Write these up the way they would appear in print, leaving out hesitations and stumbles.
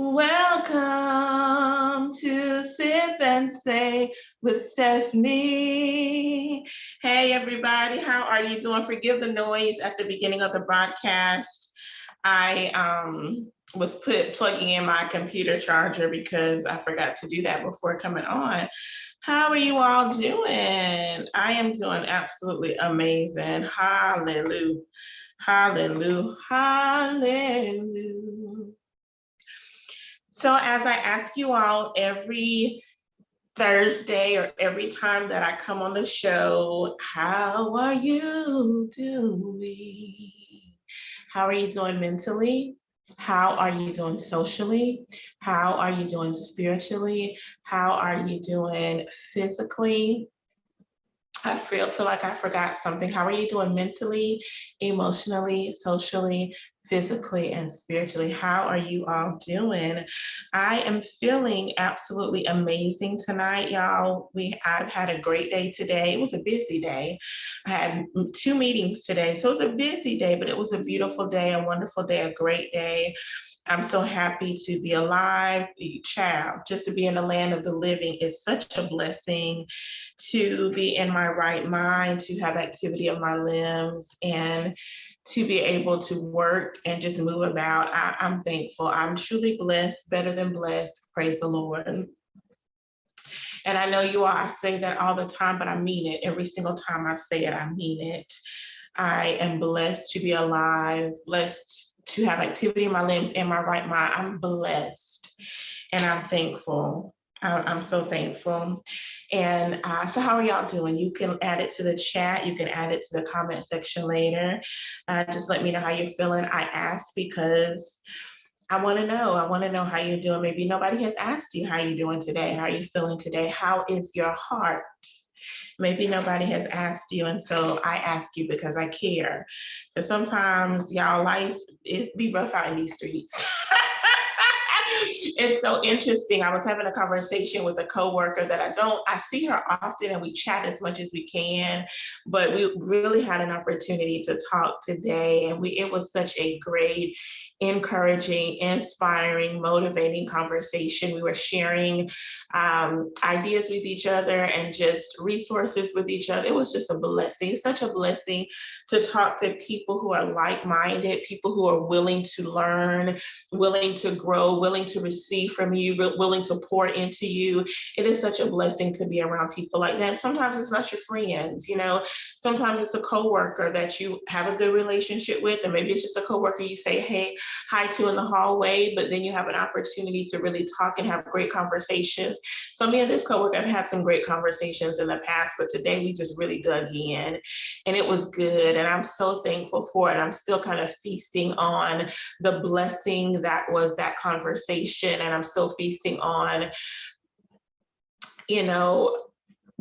Welcome to Sip and Say with Stephanie. Hey, everybody, how are you doing? Forgive the noise at the beginning of the broadcast. I was plugging in my computer charger because I forgot to do that before coming on. How are you all doing? I am doing absolutely amazing. Hallelujah. Hallelujah. Hallelujah. So as I ask you all every Thursday or every time that I come on the show, how are you doing? How are you doing mentally? How are you doing socially? How are you doing spiritually? How are you doing physically? I feel like I forgot something. How are you doing mentally, emotionally, socially, physically, and spiritually? How are you all doing? I am feeling absolutely amazing tonight, y'all. I've had a great day today. It was a busy day. I had 2 meetings today, so it was a busy day, but it was a beautiful day, a wonderful day, a great day. I'm so happy to be alive, child. Just to be in the land of the living is such a blessing. To be in my right mind, to have activity of my limbs, and to be able to work and just move about. I'm thankful. I'm truly blessed, better than blessed. Praise the Lord. And I know you all, I say that all the time, but I mean it. Every single time I say it, I mean it. I am blessed to be alive, blessed to have activity in my limbs and my right mind. I'm blessed and I'm thankful. I'm so thankful. And so how are y'all doing? You can add it to the chat. You can add it to the comment section later. Just let me know how you're feeling. I asked because I want to know. I want to know how you're doing. Maybe nobody has asked you how you're doing today. How are you feeling today? How is your heart? Maybe nobody has asked you, and so I ask you because I care. Because sometimes y'all life is be rough out in these streets. It's so interesting. I was having a conversation with a coworker that I see her often and we chat as much as we can, but we really had an opportunity to talk today, and it was such a great, encouraging, inspiring, motivating conversation. We were sharing ideas with each other and just resources with each other. It was just a blessing, such a blessing to talk to people who are like-minded, people who are willing to learn, willing to grow, willing to receive from you, willing to pour into you. It is such a blessing to be around people like that. Sometimes it's not your friends, sometimes it's a coworker that you have a good relationship with, and maybe it's just a coworker you say, hey, hi to in the hallway, but then you have an opportunity to really talk and have great conversations. So me and this coworker have had some great conversations in the past, but today we just really dug in and it was good. And I'm so thankful for it. I'm still kind of feasting on the blessing that was that conversation. And I'm still feasting on, the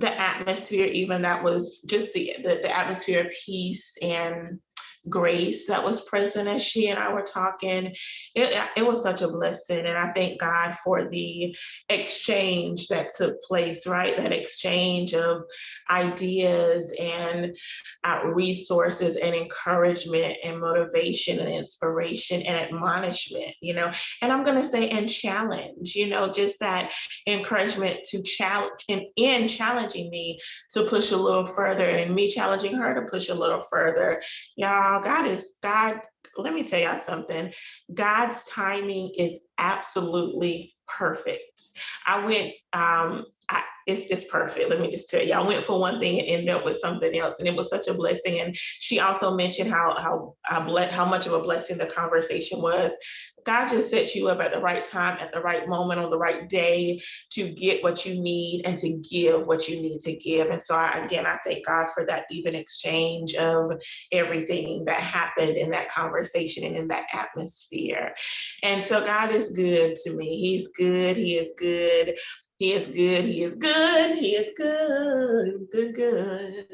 atmosphere, even that was just the atmosphere of peace and grace that was present as she and I were talking. It was such a blessing. And I thank God for the exchange that took place, right? That exchange of ideas and resources and encouragement and motivation and inspiration and admonishment, and I'm going to say, and challenge, just that encouragement to challenge and in challenging me to push a little further and me challenging her to push a little further. Y'all, God. Let me tell y'all something. God's timing is absolutely perfect. I went, it's perfect. Let me just tell you, I went for one thing and ended up with something else, and it was such a blessing. And she also mentioned how much of a blessing the conversation was. God just sets you up at the right time, at the right moment, on the right day to get what you need and to give what you need to give. And so I thank God for that even exchange of everything that happened in that conversation and in that atmosphere. And so God is good to me. He's good. He is good. He is good. He is good. He is good. Good, good.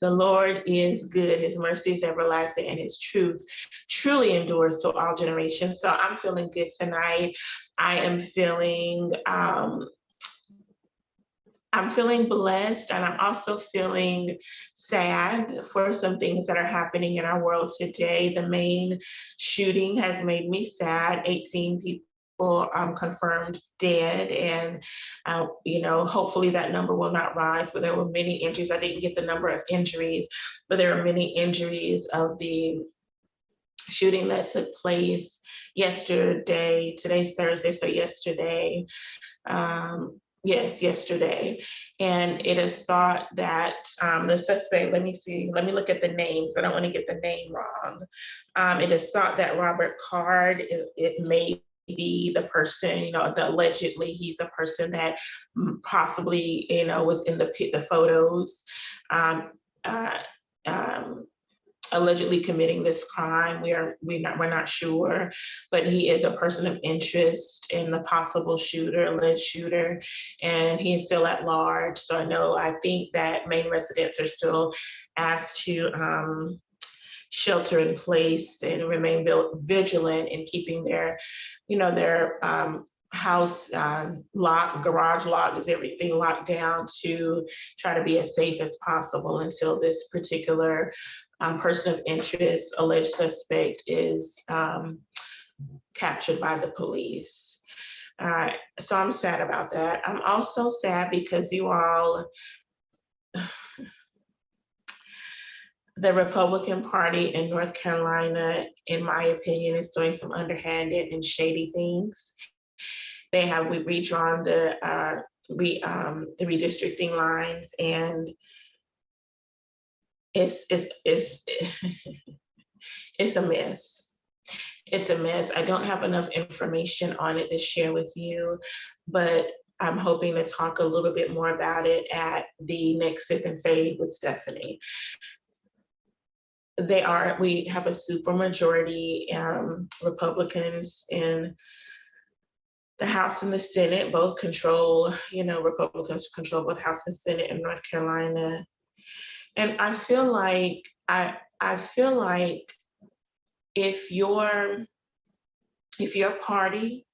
The Lord is good. His mercy is everlasting, and his truth truly endures to all generations. So I'm feeling good tonight. I am feeling I'm feeling blessed, and I'm also feeling sad for some things that are happening in our world today. The Maine shooting has made me sad. 18 people confirmed dead, and hopefully that number will not rise. But there were many injuries. I didn't get the number of injuries, but there were many injuries of the shooting that took place yesterday. Today's Thursday, so yesterday. Yes, yesterday. And it is thought that the suspect, let me look at the names. I don't want to get the name wrong. It is thought that Robert Card, it may be the person, allegedly he's a person that possibly, was in the photos. Um, uh, um, Allegedly committing this crime. We're not sure, but he is a person of interest in the possible alleged shooter, and he is still at large. So I think that Maine residents are still asked to shelter in place and remain vigilant in keeping their house locked, garage locked, is everything locked down to try to be as safe as possible until this particular person of interest, alleged suspect, is captured by the police. So I'm sad about that. I'm also sad because you all, the Republican Party in North Carolina, in my opinion, is doing some underhanded and shady things. We redrawn the redistricting lines, and it's it's a mess. It's a mess. I don't have enough information on it to share with you, but I'm hoping to talk a little bit more about it at the next Sip and Say with Stephanie. We have a super majority Republicans in the House and the Senate. Both control, Republicans control both House and Senate in North Carolina. And I feel like if your party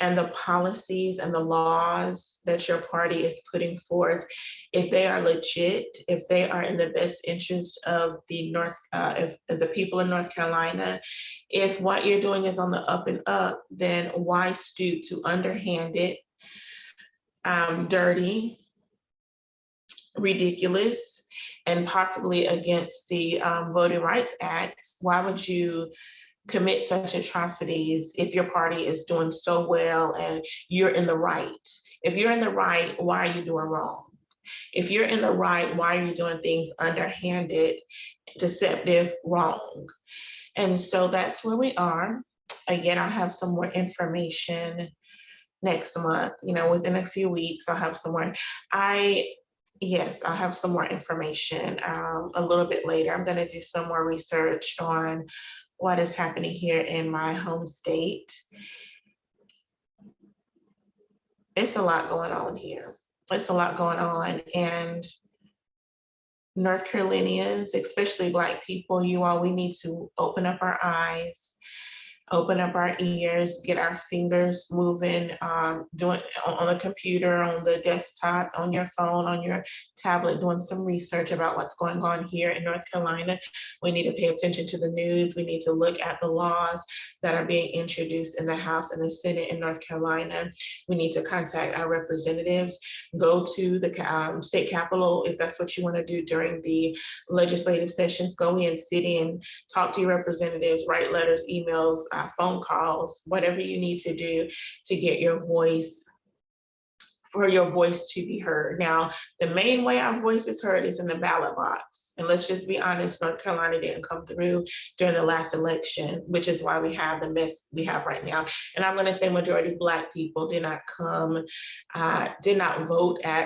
and the policies and the laws that your party is putting forth, if they are legit, if they are in the best interest of the people in North Carolina, if what you're doing is on the up and up, then why stoop to underhanded, dirty, ridiculous, and possibly against the Voting Rights Act? Why would you commit such atrocities if your party is doing so well and you're in the right? If you're in the right, why are you doing wrong? If you're in the right, why are you doing things underhanded, deceptive, wrong? And so that's where we are. Again, I'll have some more information next month. Within a few weeks, I'll have some more. Yes, I'll have some more information a little bit later. I'm going to do some more research on what is happening here in my home state. It's a lot going on here. It's a lot going on. And North Carolinians, especially Black people, we need to open up our eyes, open up our ears, get our fingers moving, doing on the computer, on the desktop, on your phone, on your tablet, doing some research about what's going on here in North Carolina. We need to pay attention to the news. We need to look at the laws that are being introduced in the House and the Senate in North Carolina. We need to contact our representatives, go to the state capitol if that's what you want to do during the legislative sessions. Go in, sit in, talk to your representatives, write letters, emails, phone calls, whatever you need to do to get for your voice to be heard. Now, the main way our voice is heard is in the ballot box. And let's just be honest, North Carolina didn't come through during the last election, which is why we have the mess we have right now. And I'm going to say majority Black people did not vote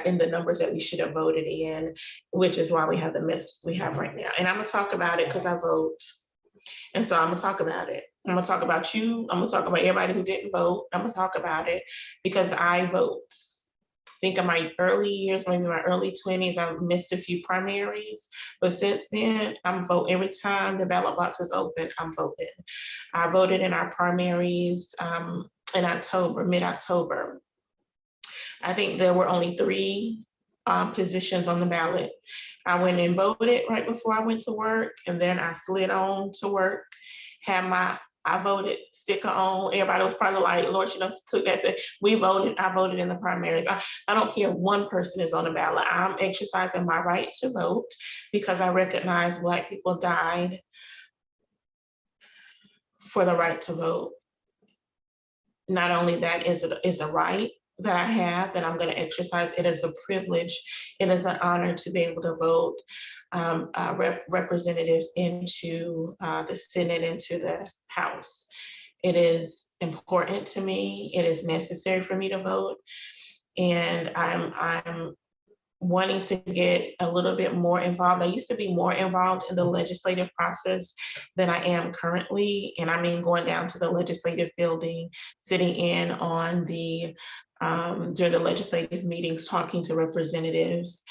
in the numbers that we should have voted in, which is why we have the mess we have right now. And I'm going to talk about it because I vote. And so I'm going to talk about it. I'm going to talk about you. I'm going to talk about everybody who didn't vote. I'm going to talk about it because I vote. I think in my early years, maybe my early 20s, I've missed a few primaries. But since then, I'm voting. Every time the ballot box is open, I'm voting. I voted in our primaries in October, mid-October. I think there were only 3 positions on the ballot. I went and voted right before I went to work, and then I slid on to work, had my I voted, sticker on. Everybody was probably like, Lord, she just took that. Said, we voted. I voted in the primaries. I don't care if one person is on the ballot. I'm exercising my right to vote because I recognize Black people died for the right to vote. Not only that is it is a right that I have that I'm going to exercise, it is a privilege, it is an honor to be able to vote representatives into the Senate, into the House. It is important to me. It is necessary for me to vote, and I'm wanting to get a little bit more involved. I used to be more involved in the legislative process than I am currently. And I mean, going down to the legislative building, sitting in on the, during the legislative meetings, talking to representatives.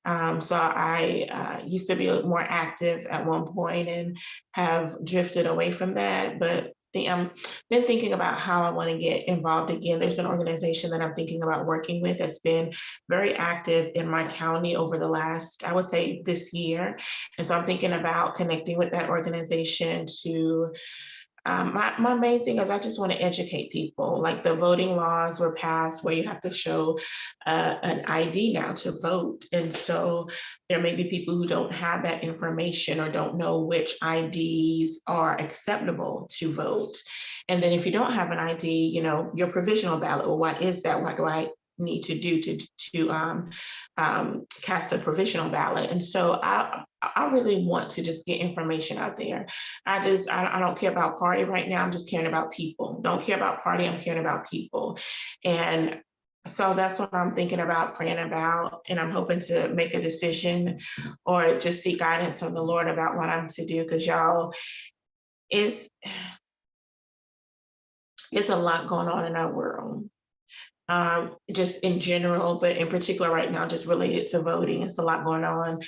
So I used to be more active at one point and have drifted away from that, but I'm been thinking about how I want to get involved again. There's an organization that I'm thinking about working with that's been very active in my county over the last, I would say, this year. And so I'm thinking about connecting with that organization to my main thing is I just want to educate people. Like the voting laws were passed where you have to show an ID now to vote. And so there may be people who don't have that information or don't know which IDs are acceptable to vote. And then if you don't have an ID, you know, your provisional ballot, well, what is that? What do I need to do to cast a provisional ballot? And so I really want to just get information out there. I don't care about party right now. I'm just caring about people. Don't care about party. I'm caring about people. And so that's what I'm thinking about, praying about, and I'm hoping to make a decision or just seek guidance from the Lord about what I'm to do. Because y'all, it's a lot going on in our world. Just in general, but in particular right now, just related to voting. It's a lot going on.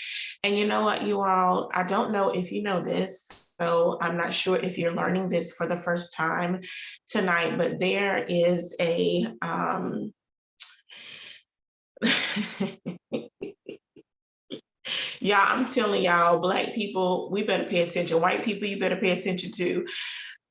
And you know what, you all, I don't know if you know this, so I'm not sure if you're learning this for the first time tonight, but there is a, yeah, I'm telling y'all, Black people, we better pay attention. White people, you better pay attention to.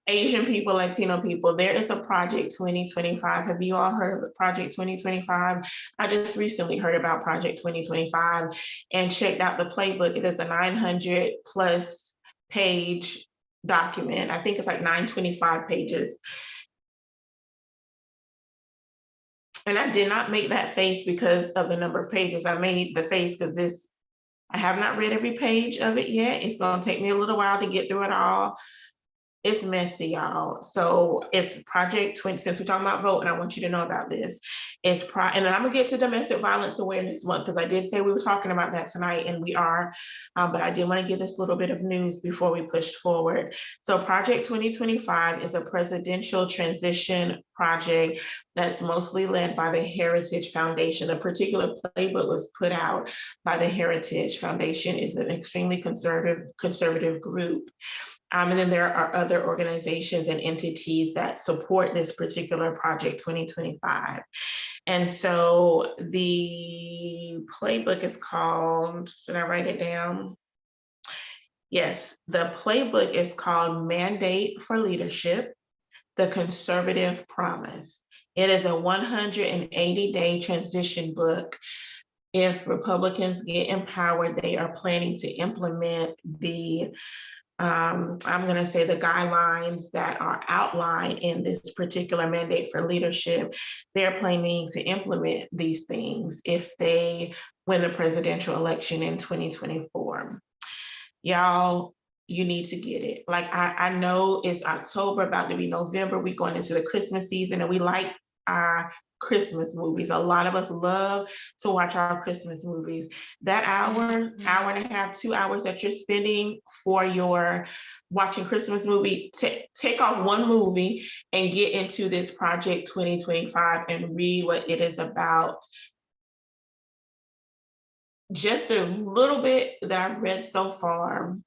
Asian people, Latino people, there is a Project 2025. Have you all heard of the Project 2025? I just recently heard about Project 2025 and checked out the playbook. It is a 900 plus page document. I think it's like 925 pages. And I did not make that face because of the number of pages. I made the face because I have not read every page of it yet. It's going to take me a little while to get through it all. It's messy, y'all. So it's Project 20, since we're talking about vote, and I want you to know about this. And then I'm gonna get to Domestic Violence Awareness Month, because I did say we were talking about that tonight, and we are, but I did want to give this little bit of news before we push forward. So Project 2025 is a presidential transition project that's mostly led by the Heritage Foundation. A particular playbook was put out by the Heritage Foundation. Is an extremely conservative group. And then there are other organizations and entities that support this particular Project 2025. And so the playbook is called, did I write it down? Yes, the playbook is called Mandate for Leadership, the Conservative Promise. It is a 180-day transition book. If Republicans get empowered, they are planning to implement the I'm going to say the guidelines that are outlined in this particular mandate for leadership. They're planning to implement these things if they win the presidential election in 2024. Y'all, you need to get it. Like, I know it's October, about to be November. We're going into the Christmas season, and we like our Christmas movies. A lot of us love to watch our Christmas movies. That hour and a half, 2 hours that you're spending for your watching Christmas movie, take off one movie and get into this Project 2025 and read what it is about. Just a little bit that I've read so far.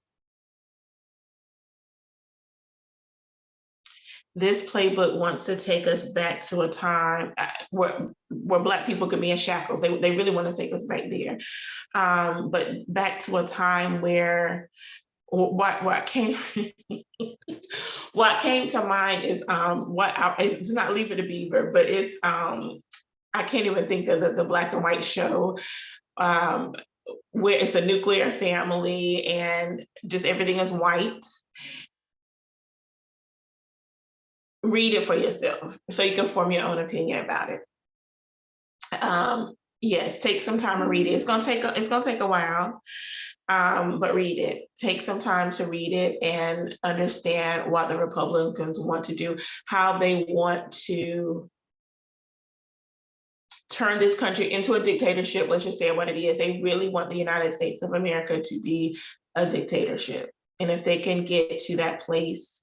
This playbook wants to take us back to a time where Black people could be in shackles. They really want to take us back there. But back to a time where what came what came to mind is it's not Leave It to Beaver, but it's I can't even think of the black and white show um, where it's a nuclear family and just everything is white. Read it for yourself so you can form your own opinion about it. Yes, take some time and read it. It's gonna take a while, but read it. Take some time to read it and understand what the Republicans want to do, how they want to turn this country into a dictatorship. Let's just say what it is. They really want the United States of America to be a dictatorship. And if they can get to that place,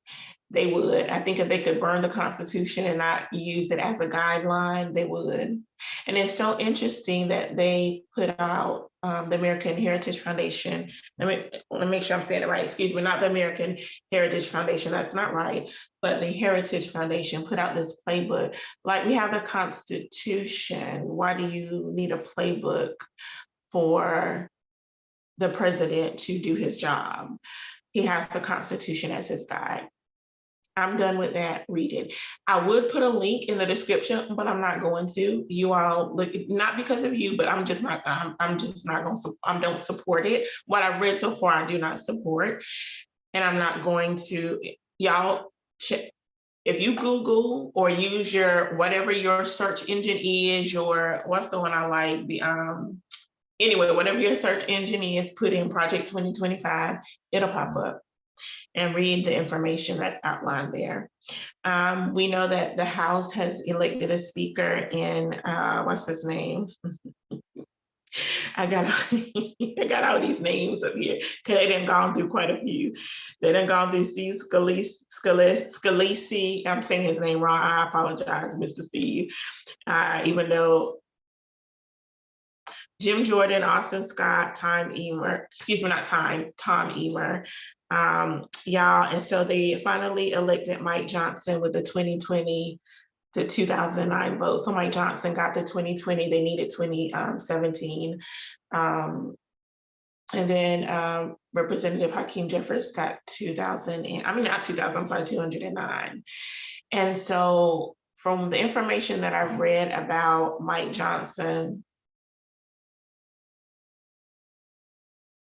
they would. I think if they could burn the Constitution and not use it as a guideline, they would. And it's so interesting that they put out the American Heritage Foundation. Let me make sure I'm saying it right. Excuse me, not the American Heritage Foundation. That's not right. But the Heritage Foundation put out this playbook. Like, we have the Constitution. Why do you need a playbook for the president to do his job? He has the Constitution as his guide. I'm done with that. Read it. I would put a link in the description, but I'm not going to. You all look, not because of you, but I'm just not going to, I don't support it. What I've read so far, I do not support. And I'm not going to, y'all check. If you Google or use your, whatever your search engine is, your, what's the one I like? Anyway, whatever your search engine is, put in Project 2025, it'll pop up, and read the information that's outlined there. We know that the House has elected a speaker in, what's his name? I got I got all these names up here because they done gone through quite a few. They done gone through Steve Scalise. I'm saying his name wrong. I apologize, Mr. Steve. Even though Jim Jordan, Austin Scott, Tom Emer, y'all. And so they finally elected Mike Johnson with the 2020 to 2009 vote. So Mike Johnson got the 2020, they needed 2017. And then Representative Hakeem Jeffers got 209. And so from the information that I've read about Mike Johnson,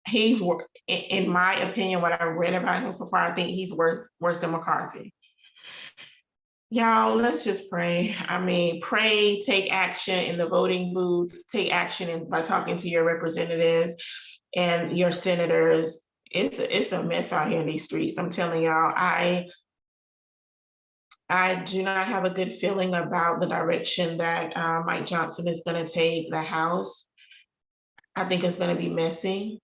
he's, in my opinion, what I've read about him so far, I think he's worse than McCarthy. Y'all, let's just pray. I mean, pray, take action in the voting booth, take action by talking to your representatives and your senators. It's a mess out here in these streets. I'm telling y'all, I do not have a good feeling about the direction that Mike Johnson is going to take the House. I think it's going to be messy.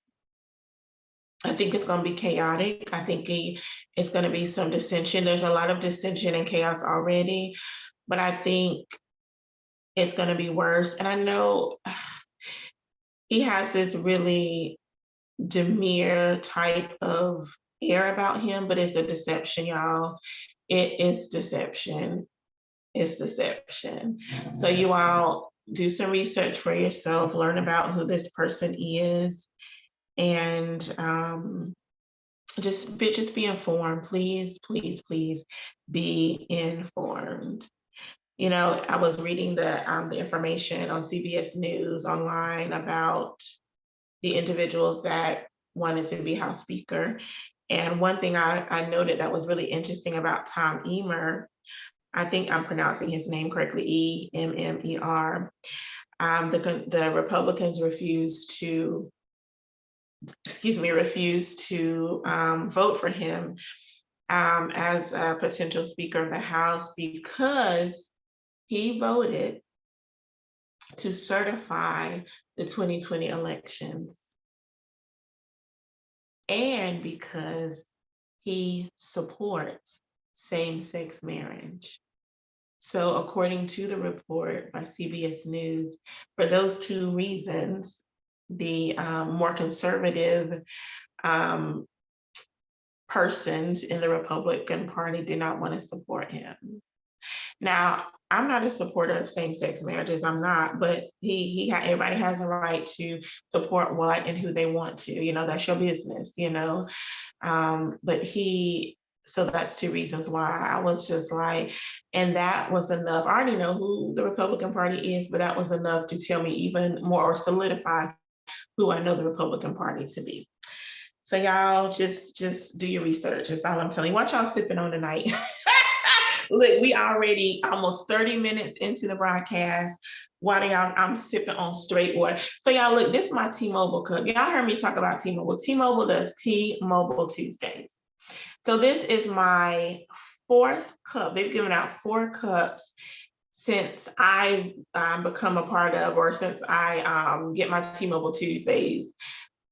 I think it's going to be chaotic. I think it's going to be some dissension. There's a lot of dissension and chaos already, but I think it's going to be worse. And I know he has this really demure type of air about him, but it's a deception, y'all. It is deception. It's deception. So you all do some research for yourself, learn about who this person is, and just be informed. Please, please, please be informed. You know, I was reading the information on CBS News online about the individuals that wanted to be House Speaker. And one thing I noted that was really interesting about Tom Emmer, I think I'm pronouncing his name correctly, Emmer. The Republicans refused to vote for him as a potential Speaker of the House because he voted to certify the 2020 elections, and because he supports same-sex marriage. So according to the report by CBS News, for those two reasons, the more conservative persons in the Republican Party did not want to support him. Now, I'm not a supporter of same-sex marriages. I'm not, but everybody has a right to support what and who they want to. That's your business. But so that's two reasons why I was just like, and that was enough. I already know who the Republican Party is, but that was enough to tell me even more or solidify who I know the Republican Party to be. So y'all just do your research. That's all I'm telling you. What y'all sipping on tonight? Look, we already almost 30 minutes into the broadcast. I'm sipping on straight water. So y'all look, this is my T-Mobile cup. Y'all heard me talk about T-Mobile. T-Mobile does T-Mobile Tuesdays. So this is my fourth cup. They've given out 4 cups since I become a part of, or since I get my T-Mobile Tuesdays.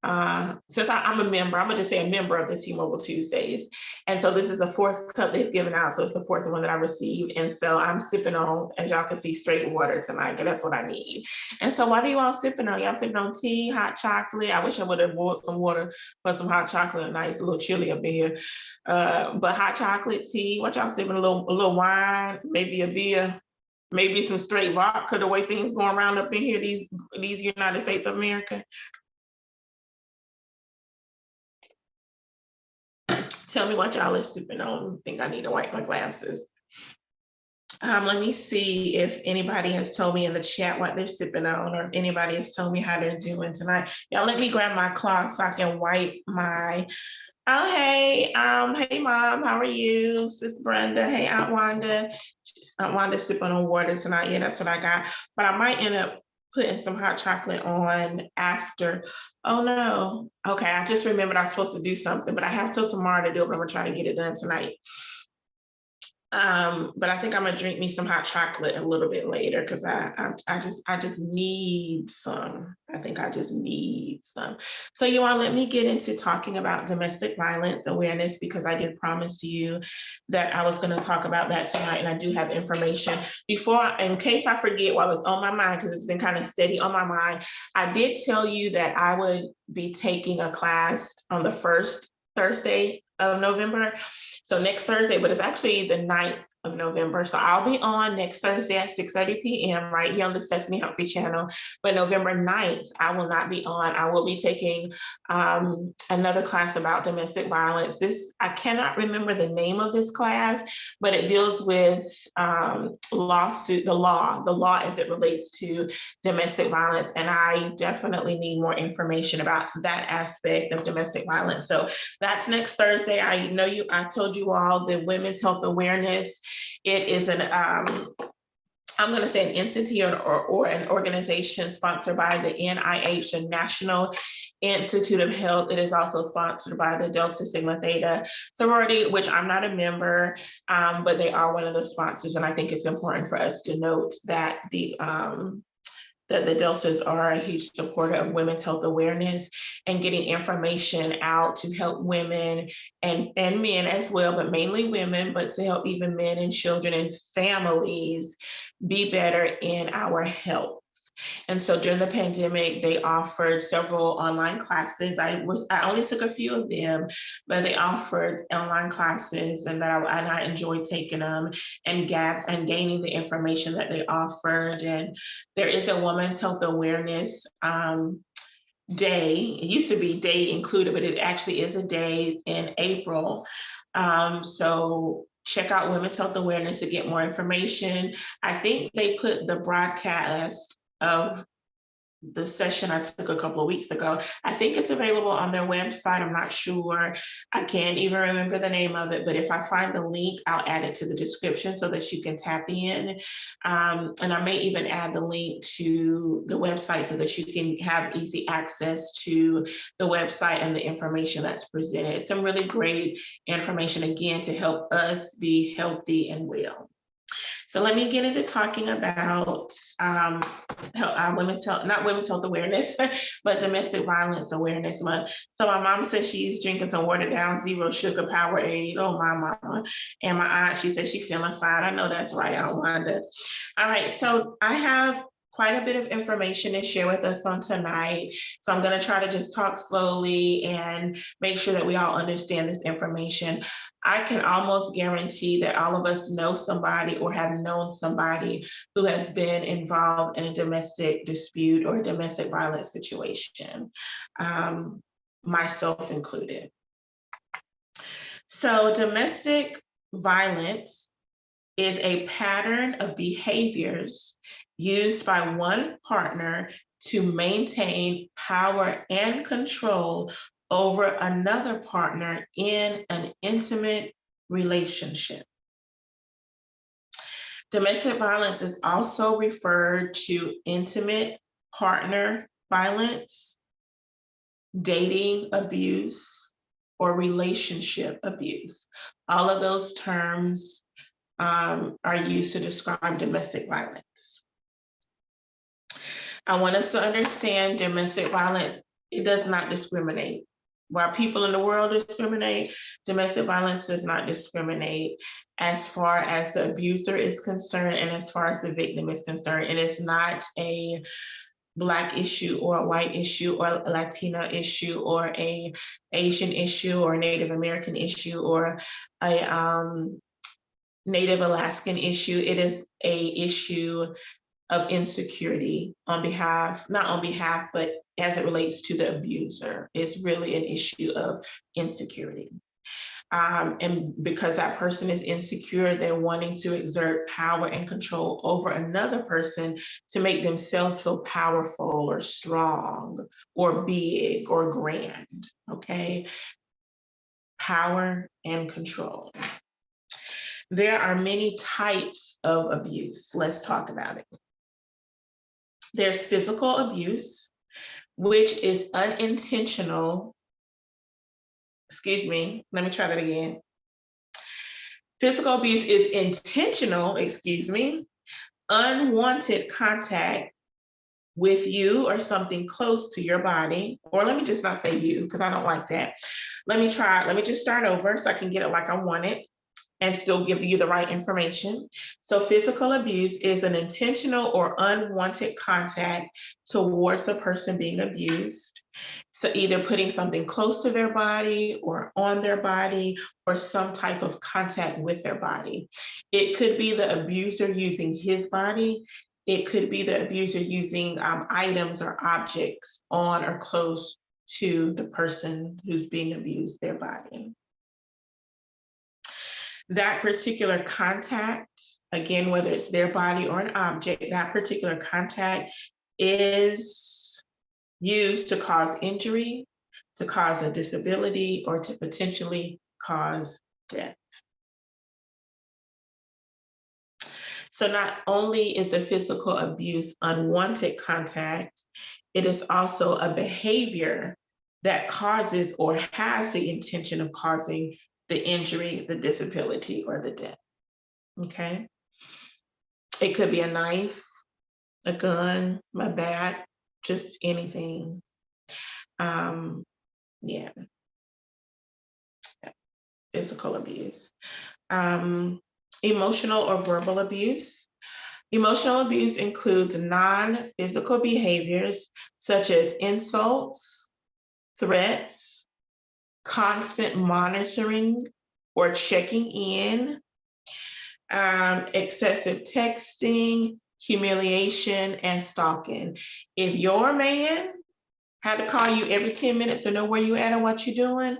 Since I'm a member, I'm gonna just say a member of the T-Mobile Tuesdays. And so this is the 4th cup they've given out. So it's the 4th one that I received. And so I'm sipping on, as y'all can see, straight water tonight, because that's what I need. And so what are you all sipping on? Y'all sipping on tea, hot chocolate? I wish I would have bought some water for some hot chocolate tonight. It's a little chilly up in here. But hot chocolate, tea, what y'all sipping? A little wine, maybe a beer, maybe some straight vodka, the way things going around up in here, these United States of America. Tell me what y'all are sipping on. I think I need to wipe my glasses. Let me see if anybody has told me in the chat what they're sipping on, or if anybody has told me how they're doing tonight. Y'all let me grab my cloth so I can wipe my, oh, hey Mom, how are you? Sis Brenda, hey, Aunt Wanda. Aunt Wanda sipping on water tonight. Yeah, that's what I got. But I might end up putting some hot chocolate on after. Oh no. Okay, I just remembered I was supposed to do something, but I have till tomorrow to do it, but I'm gonna try to get it done tonight. But I think I'm gonna drink me some hot chocolate a little bit later, because I just need some. I think I just need some. So you all, let me get into talking about domestic violence awareness, because I did promise you that I was going to talk about that tonight, and I do have information. In case I forget while it's on my mind, because it's been kind of steady on my mind, I did tell you that I would be taking a class on the first Thursday of November. So next Thursday, but it's actually the 9th of November. So I'll be on next Thursday at 6:30 p.m. right here on the Stephanie Humphrey channel. But November 9th, I will not be on. I will be taking another class about domestic violence. I cannot remember the name of this class, but it deals with the law as it relates to domestic violence. And I definitely need more information about that aspect of domestic violence. So that's next Thursday. I told you all the Women's Health Awareness. It is I'm going to say an entity or an organization sponsored by the NIH, the National Institute of Health. It is also sponsored by the Delta Sigma Theta sorority, which I'm not a member, but they are one of the sponsors. And I think it's important for us to note that the Deltas are a huge supporter of women's health awareness and getting information out to help women and men as well, but mainly women, but to help even men and children and families be better in our health. And so during the pandemic, they offered several online classes. I only took a few of them, but they offered online classes, and I enjoyed taking them and gaining the information that they offered. And there is a Women's Health Awareness Day. It used to be day included, but it actually is a day in April. So check out Women's Health Awareness to get more information. I think they put the broadcast of the session I took a couple of weeks ago. I think it's available on their website. I'm not sure. I can't even remember the name of it, but if I find the link, I'll add it to the description so that you can tap in. And I may even add the link to the website so that you can have easy access to the website and the information that's presented. It's some really great information, again, to help us be healthy and well. So let me get into talking about Women's Health Awareness, but Domestic Violence Awareness Month. So my mom says she's drinking some watered down zero sugar Powerade. Oh, my mama. And my aunt, she says she's feeling fine. I know that's right, Aunt Wanda. All right, so I have quite a bit of information to share with us on tonight. So I'm going to try to just talk slowly and make sure that we all understand this information. I can almost guarantee that all of us know somebody or have known somebody who has been involved in a domestic dispute or a domestic violence situation, myself included. So domestic violence is a pattern of behaviors used by one partner to maintain power and control over another partner in an intimate relationship. Domestic violence is also referred to intimate partner violence, dating abuse, or relationship abuse. All of those terms are used to describe domestic violence. I want us to understand domestic violence, it does not discriminate. While people in the world discriminate, domestic violence does not discriminate as far as the abuser is concerned and as far as the victim is concerned. And it's not a Black issue or a white issue or a Latina issue or a Asian issue or Native American issue or a Native Alaskan issue. It is a issue of insecurity on behalf, not on behalf, but as it relates to the abuser. It's really an issue of insecurity. And because that person is insecure, they're wanting to exert power and control over another person to make themselves feel powerful or strong or big or grand, okay? Power and control. There are many types of abuse. Let's talk about it. There's physical abuse, which is unintentional. Excuse me, let me try that again. Physical abuse is intentional, unwanted contact with you or something close to your body. Or let me just not say you, because I don't like that. Let me just start over so I can get it like I want it and still give you the right information. So physical abuse is an intentional or unwanted contact towards the person being abused. So either putting something close to their body or on their body or some type of contact with their body. It could be the abuser using his body. It could be the abuser using items or objects on or close to the person who's being abused, their body. That particular contact, again, whether it's their body or an object, that particular contact is used to cause injury, to cause a disability, or to potentially cause death. So not only is a physical abuse unwanted contact, it is also a behavior that causes or has the intention of causing the injury, the disability, or the death, okay? It could be a knife, a gun, a bat, just anything. Yeah, physical abuse. Emotional or verbal abuse. Emotional abuse includes non-physical behaviors such as insults, threats, constant monitoring or checking in, excessive texting, humiliation, and stalking. If your man had to call you every 10 minutes to know where you at and what you're doing,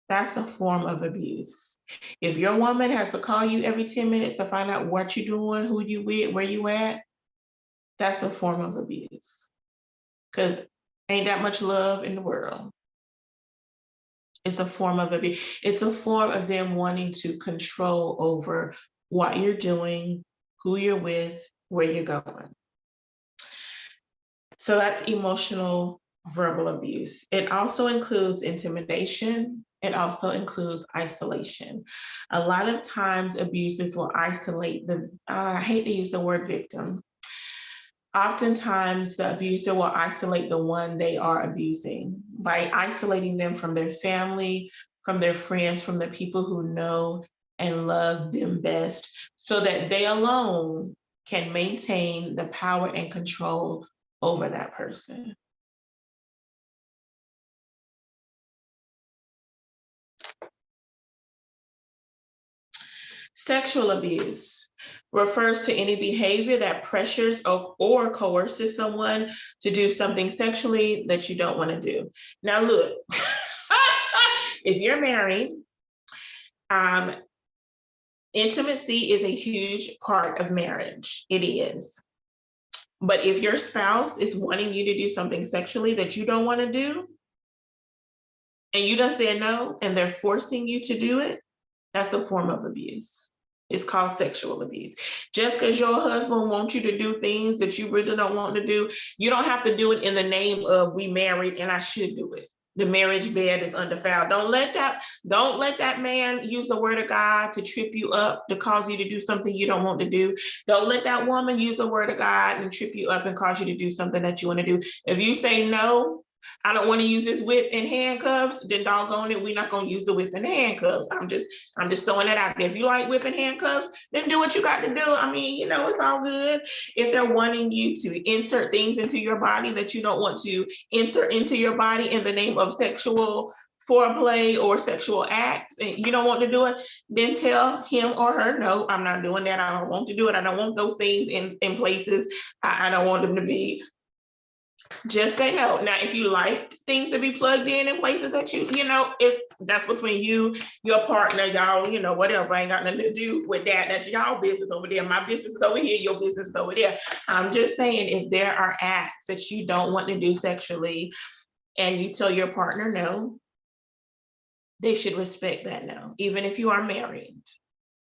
that's a form of abuse. If your woman has to call you every 10 minutes to find out what you're doing, who you with, where you at, that's a form of abuse. Because ain't that much love in the world. It's a form of abuse. It's a form of them wanting to control over what you're doing, who you're with, where you're going. So that's emotional verbal abuse. It also includes intimidation. It also includes isolation. A lot of times abusers will isolate the, I hate to use the word victim. Oftentimes the abuser will isolate the one they are abusing by isolating them from their family, from their friends, from the people who know and love them best, so that they alone can maintain the power and control over that person. Sexual abuse refers to any behavior that pressures or coerces someone to do something sexually that you don't want to do. Now, look, if you're married, intimacy is a huge part of marriage. It is. But if your spouse is wanting you to do something sexually that you don't want to do, and you don't say no, and they're forcing you to do it, that's a form of abuse. It's called sexual abuse. Just because your husband wants you to do things that you really don't want to do, you don't have to do it in the name of we married and I should do it. The marriage bed is undefiled. Don't let that man use the word of God to trip you up, to cause you to do something you don't want to do. Don't let that woman use the word of God and trip you up and cause you to do something that you want to do. If you say no, I don't want to use this whip and handcuffs, then doggone it, we're not going to use the whip and handcuffs. I'm just throwing that out there. If you like whip and handcuffs, then do what you got to do. I mean, it's all good. If they're wanting you to insert things into your body that you don't want to insert into your body in the name of sexual foreplay or sexual acts, and you don't want to do it, then tell him or her, no, I'm not doing that. I don't want to do it. I don't want those things in places. I don't want them to be. Just say no. Now, if you like things to be plugged in places that that's between you, your partner, y'all, whatever. I ain't got nothing to do with that. That's y'all business over there. My business is over here. Your business is over there. I'm just saying, if there are acts that you don't want to do sexually and you tell your partner no, they should respect that no, even if you are married.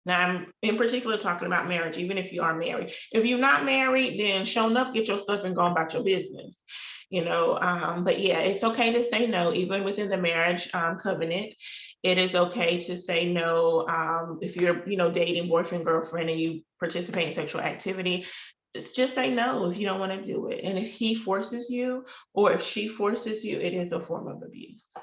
Now, I'm in particular talking about marriage, even if you are married. If you're not married, then show enough, get your stuff and go about your business. But yeah, it's okay to say no, even within the marriage covenant. It is okay to say no if you're, dating boyfriend, girlfriend, and you participate in sexual activity. It's just say no if you don't want to do it. And if he forces you or if she forces you, it is a form of abuse.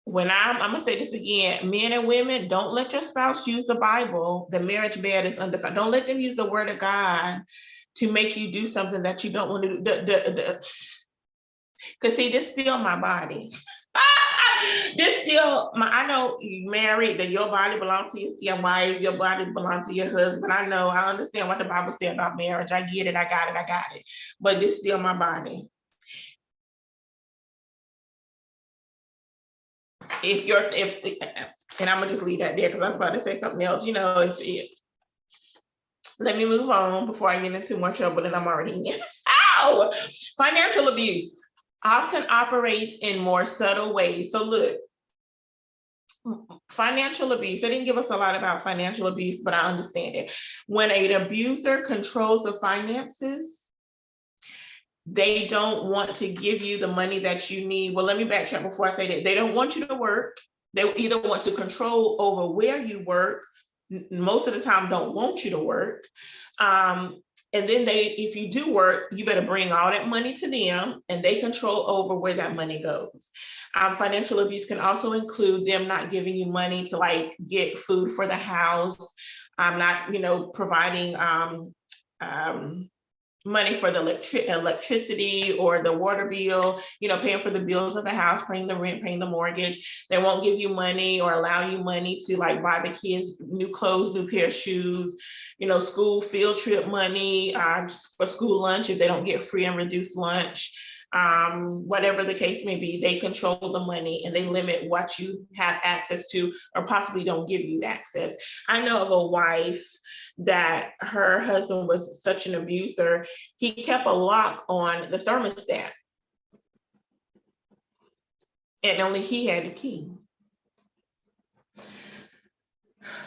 When I'm gonna say this again, men and women, don't let your spouse use the Bible. The marriage bed is undefined. Don't let them use the word of God to make you do something that you don't want to do. Because see, this is still my body. I know you married, that your body belongs to your wife, your body belongs to your husband. I understand what the Bible says about marriage. I get it, I got it. But this is still my body. And I'm gonna just leave that there because I was about to say something else. Let me move on before I get into more trouble than I'm already in. Ow! Financial abuse often operates in more subtle ways. So look, financial abuse, they didn't give us a lot about financial abuse, but I understand it. When an abuser controls the finances, they don't want to give you the money that you need. Well, let me backtrack before I say that. They don't want you to work. They either want to control over where you work, most of the time don't want you to work. And then if you do work, you better bring all that money to them and they control over where that money goes. Financial abuse can also include them not giving you money to get food for the house, not, providing money for the electricity or the water bill, paying for the bills of the house, paying the rent, paying the mortgage. They won't give you money or allow you money to buy the kids new clothes, new pair of shoes, school field trip money, for school lunch if they don't get free and reduced lunch. Whatever the case may be, they control the money and they limit what you have access to or possibly don't give you access. I know of a wife that her husband was such an abuser, he kept a lock on the thermostat and only he had the key.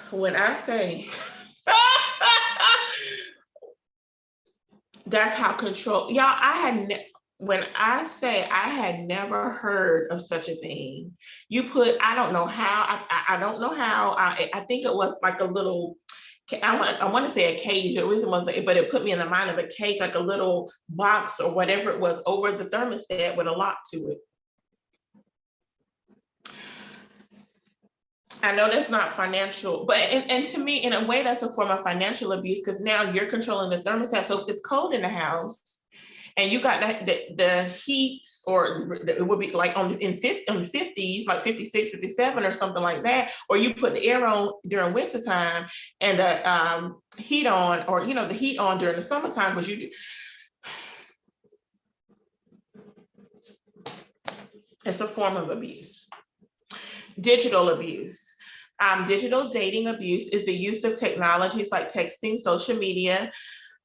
When I say that's how control, y'all, when I say I had never heard of such a thing, I don't know how, I don't know how, I think it was like a little, I want to say a cage. It wasn't, but it put me in the mind of a cage, like a little box or whatever it was over the thermostat with a lock to it. I know that's not financial, but and to me, in a way, that's a form of financial abuse because now you're controlling the thermostat. So if it's cold in the house and you got the heat, or it would be like on the 50s, like 56, 57 or something like that, or you put the air on during winter time and the heat on, or the heat on during the summertime, because it's a form of abuse. Digital abuse. Digital dating abuse is the use of technologies like texting, social media,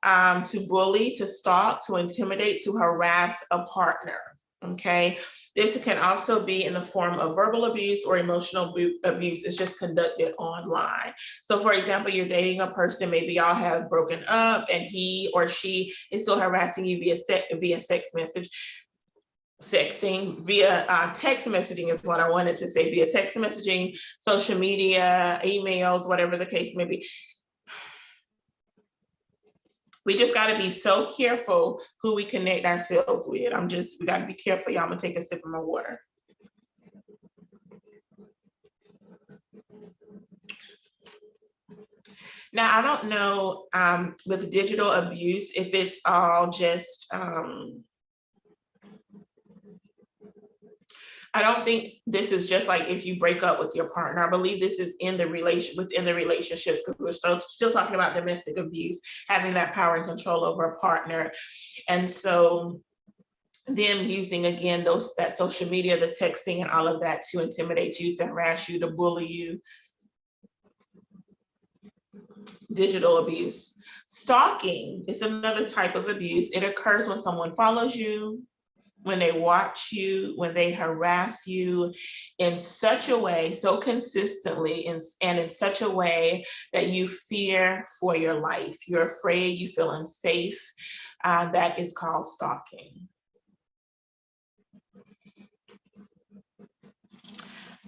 to bully, to stalk, to intimidate, to harass a partner. Okay. This can also be in the form of verbal abuse or emotional abuse. It's just conducted online. So, for example, you're dating a person, maybe y'all have broken up, and he or she is still harassing you via text message. Sexting via text messaging is what I wanted to say, via text messaging, social media, emails, whatever the case may be. We just got to be so careful who we connect ourselves with. We got to be careful. Y'all, I'm gonna take a sip of my water. Now, I don't know with digital abuse if it's all just I don't think this is just like if you break up with your partner. I believe this is within the relationships, because we're still talking about domestic abuse, having that power and control over a partner. And so them using, again, that social media, the texting and all of that to intimidate you, to harass you, to bully you. Digital abuse. Stalking is another type of abuse. It occurs when someone follows you, when they watch you, when they harass you in such a way, so consistently, and in such a way that you fear for your life. You're afraid, you feel unsafe. That is called stalking.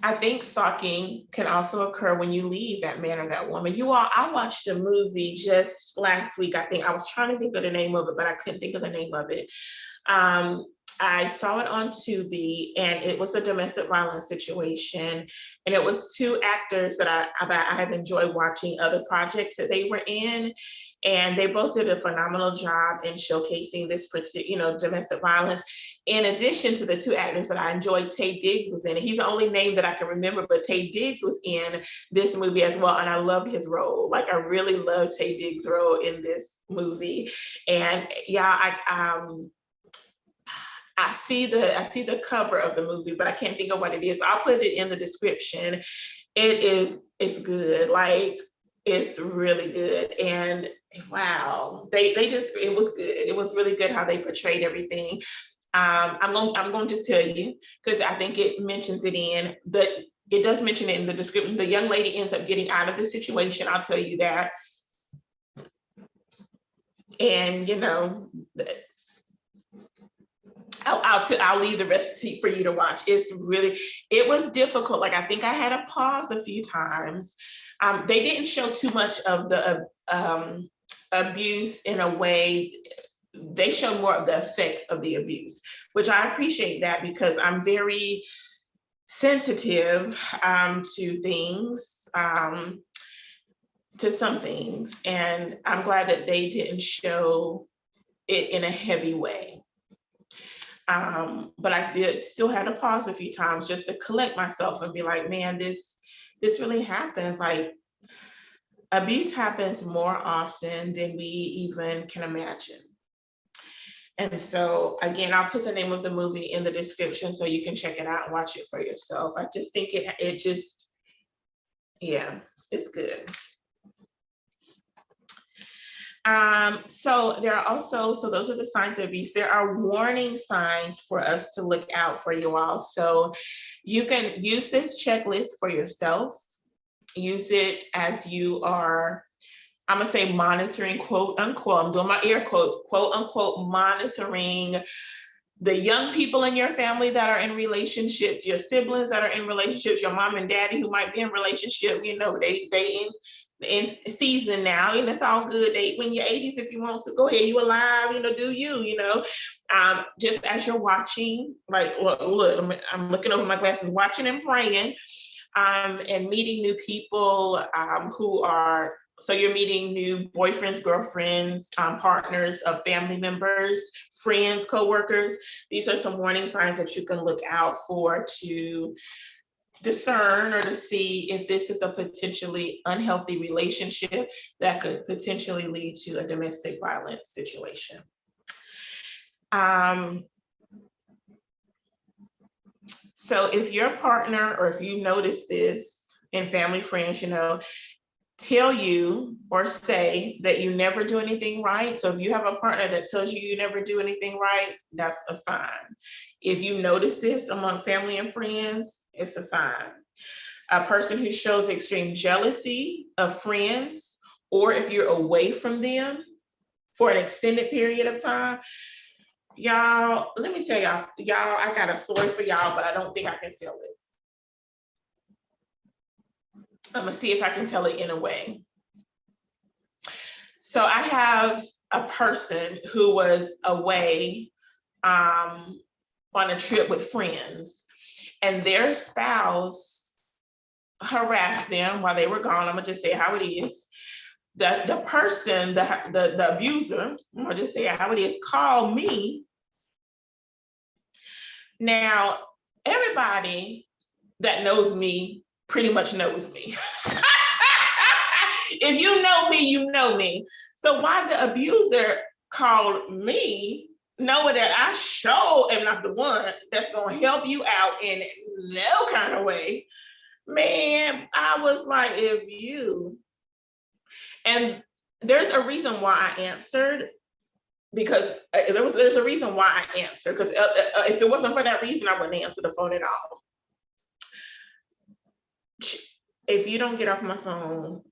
I think stalking can also occur when you leave that man or that woman. I watched a movie just last week. I think I was trying to think of the name of it, but I couldn't think of the name of it. I saw it on Tubi, and it was a domestic violence situation. And it was two actors that I have enjoyed watching other projects that they were in. And they both did a phenomenal job in showcasing this particular, domestic violence. In addition to the two actors that I enjoyed, Taye Diggs was in it. He's the only name that I can remember, but Taye Diggs was in this movie as well. And I loved his role. Like, I really loved Taye Diggs' role in this movie. And yeah, I see the cover of the movie, but I can't think of what it is. I'll put it in the description. It's good. Like, it's really good. And wow, it was good. It was really good how they portrayed everything. I'm going to just tell you, because I think it mentions it it does mention it in the description. The young lady ends up getting out of the situation. I'll tell you that. And I'll leave the rest for you to watch. It was difficult. Like, I think I had to pause a few times. They didn't show too much of the abuse in a way. They show more of the effects of the abuse, which I appreciate that, because I'm very sensitive to things, to some things. And I'm glad that they didn't show it in a heavy way. But I still had to pause a few times just to collect myself and be like, man, this really happens. Like, abuse happens more often than we even can imagine. And so, again, I'll put the name of the movie in the description so you can check it out and watch it for yourself. I just think it's good. So those are the signs of abuse. There are warning signs for us to look out for, you all. So you can use this checklist for yourself. Use it as you are, I'm gonna say, monitoring, quote unquote, I'm doing my air quotes, quote unquote, monitoring the young people in your family that are in relationships, your siblings that are in relationships, your mom and daddy who might be in relationship. They in season now, and it's all good. They in your 80s if you want to. Go ahead, you alive, do you, just as you're watching, like, look, I'm looking over my glasses, watching and praying. and meeting new people who are, so you're meeting new boyfriends, girlfriends, partners of family members, friends, coworkers. These are some warning signs that you can look out for to discern or to see if this is a potentially unhealthy relationship that could potentially lead to a domestic violence situation. So if your partner, or if you notice this in family, friends, tell you or say that you never do anything right. So if you have a partner that tells you you never do anything right, that's a sign. If you notice this among family and friends, it's a sign. A person who shows extreme jealousy of friends, or if you're away from them for an extended period of time. Y'all, let me tell y'all, I got a story for y'all, but I don't think I can tell it. I'm gonna see if I can tell it in a way. So I have a person who was away on a trip with friends, and their spouse harassed them while they were gone. I'm gonna just say how it is. The person, the abuser, I'm gonna just say how it is, called me. Now, everybody that knows me pretty much knows me. If you know me, you know me. So why the abuser called me, knowing that I sure am not the one that's gonna help you out in no kind of way, man, I was like, if you, and there's a reason why I answered, because there's a reason why I answered, because if it wasn't for that reason, I wouldn't answer the phone at all. If you don't get off my phone,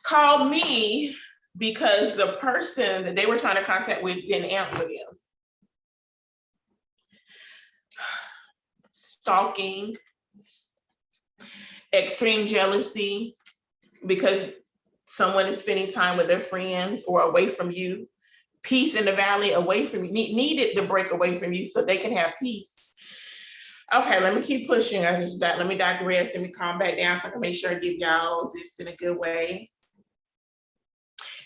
call me, because the person that they were trying to contact with didn't answer them. Stalking, extreme jealousy, because someone is spending time with their friends or away from you. Peace in the valley, away from you, needed to break away from you so they can have peace. Okay, let me keep pushing. Let me digress and we calm back down so I can make sure I give y'all this in a good way.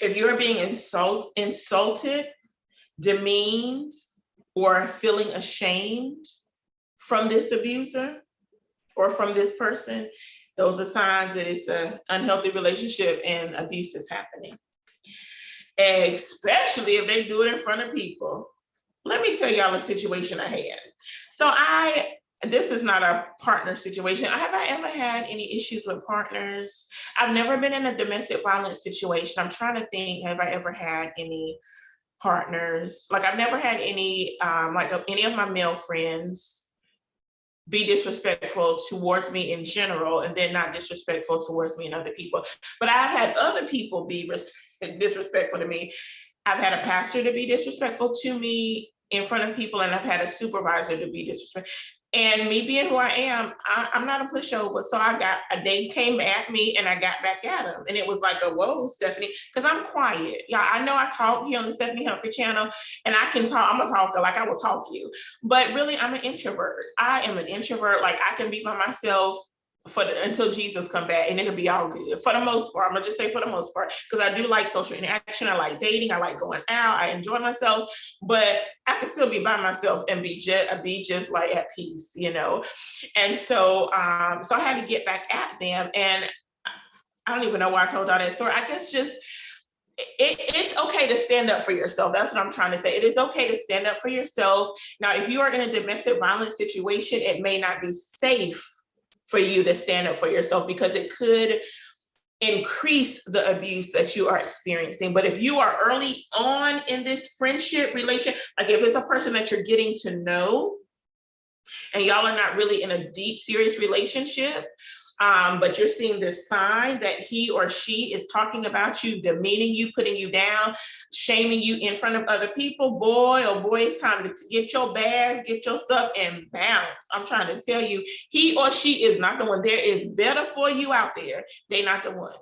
If you're being insulted, demeaned, or feeling ashamed from this abuser or from this person, those are signs that it's an unhealthy relationship and abuse is happening. Especially if they do it in front of people. Let me tell y'all a situation I had. So this is not a partner situation. Have I ever had any issues with partners? I've never been in a domestic violence situation. I'm trying to think, have I ever had any partners? Like I've never had any, any of my male friends be disrespectful towards me in general, and then not disrespectful towards me and other people. But I've had other people be disrespectful to me. I've had a pastor to be disrespectful to me in front of people, and I've had a supervisor to be disrespectful. And me being who I am, I'm not a pushover. So they came at me and I got back at them. And it was like, whoa, Stephanie, because I'm quiet. Yeah, I know I talk here on the Stephanie Humphrey channel, and I can talk, I'm a talker, like I will talk you. But really, I'm an introvert. I am an introvert. Like I can be by myself until Jesus come back, and it'll be all good for the most part. I'm gonna just say for the most part, because I do like social interaction. I like dating. I like going out. I enjoy myself, but I can still be by myself and be just like at peace, And so, so I had to get back at them, and I don't even know why I told y'all that story. I guess just it's okay to stand up for yourself. That's what I'm trying to say. It is okay to stand up for yourself. Now, if you are in a domestic violence situation, it may not be safe for you to stand up for yourself because it could increase the abuse that you are experiencing. But if you are early on in this friendship relation, like if it's a person that you're getting to know and y'all are not really in a deep, serious relationship, but you're seeing this sign that he or she is talking about you, demeaning you, putting you down, shaming you in front of other people, boy, oh boy, it's time to get your bag, get your stuff and bounce. I'm trying to tell you, he or she is not the one. There is better for you out there. They're not the one.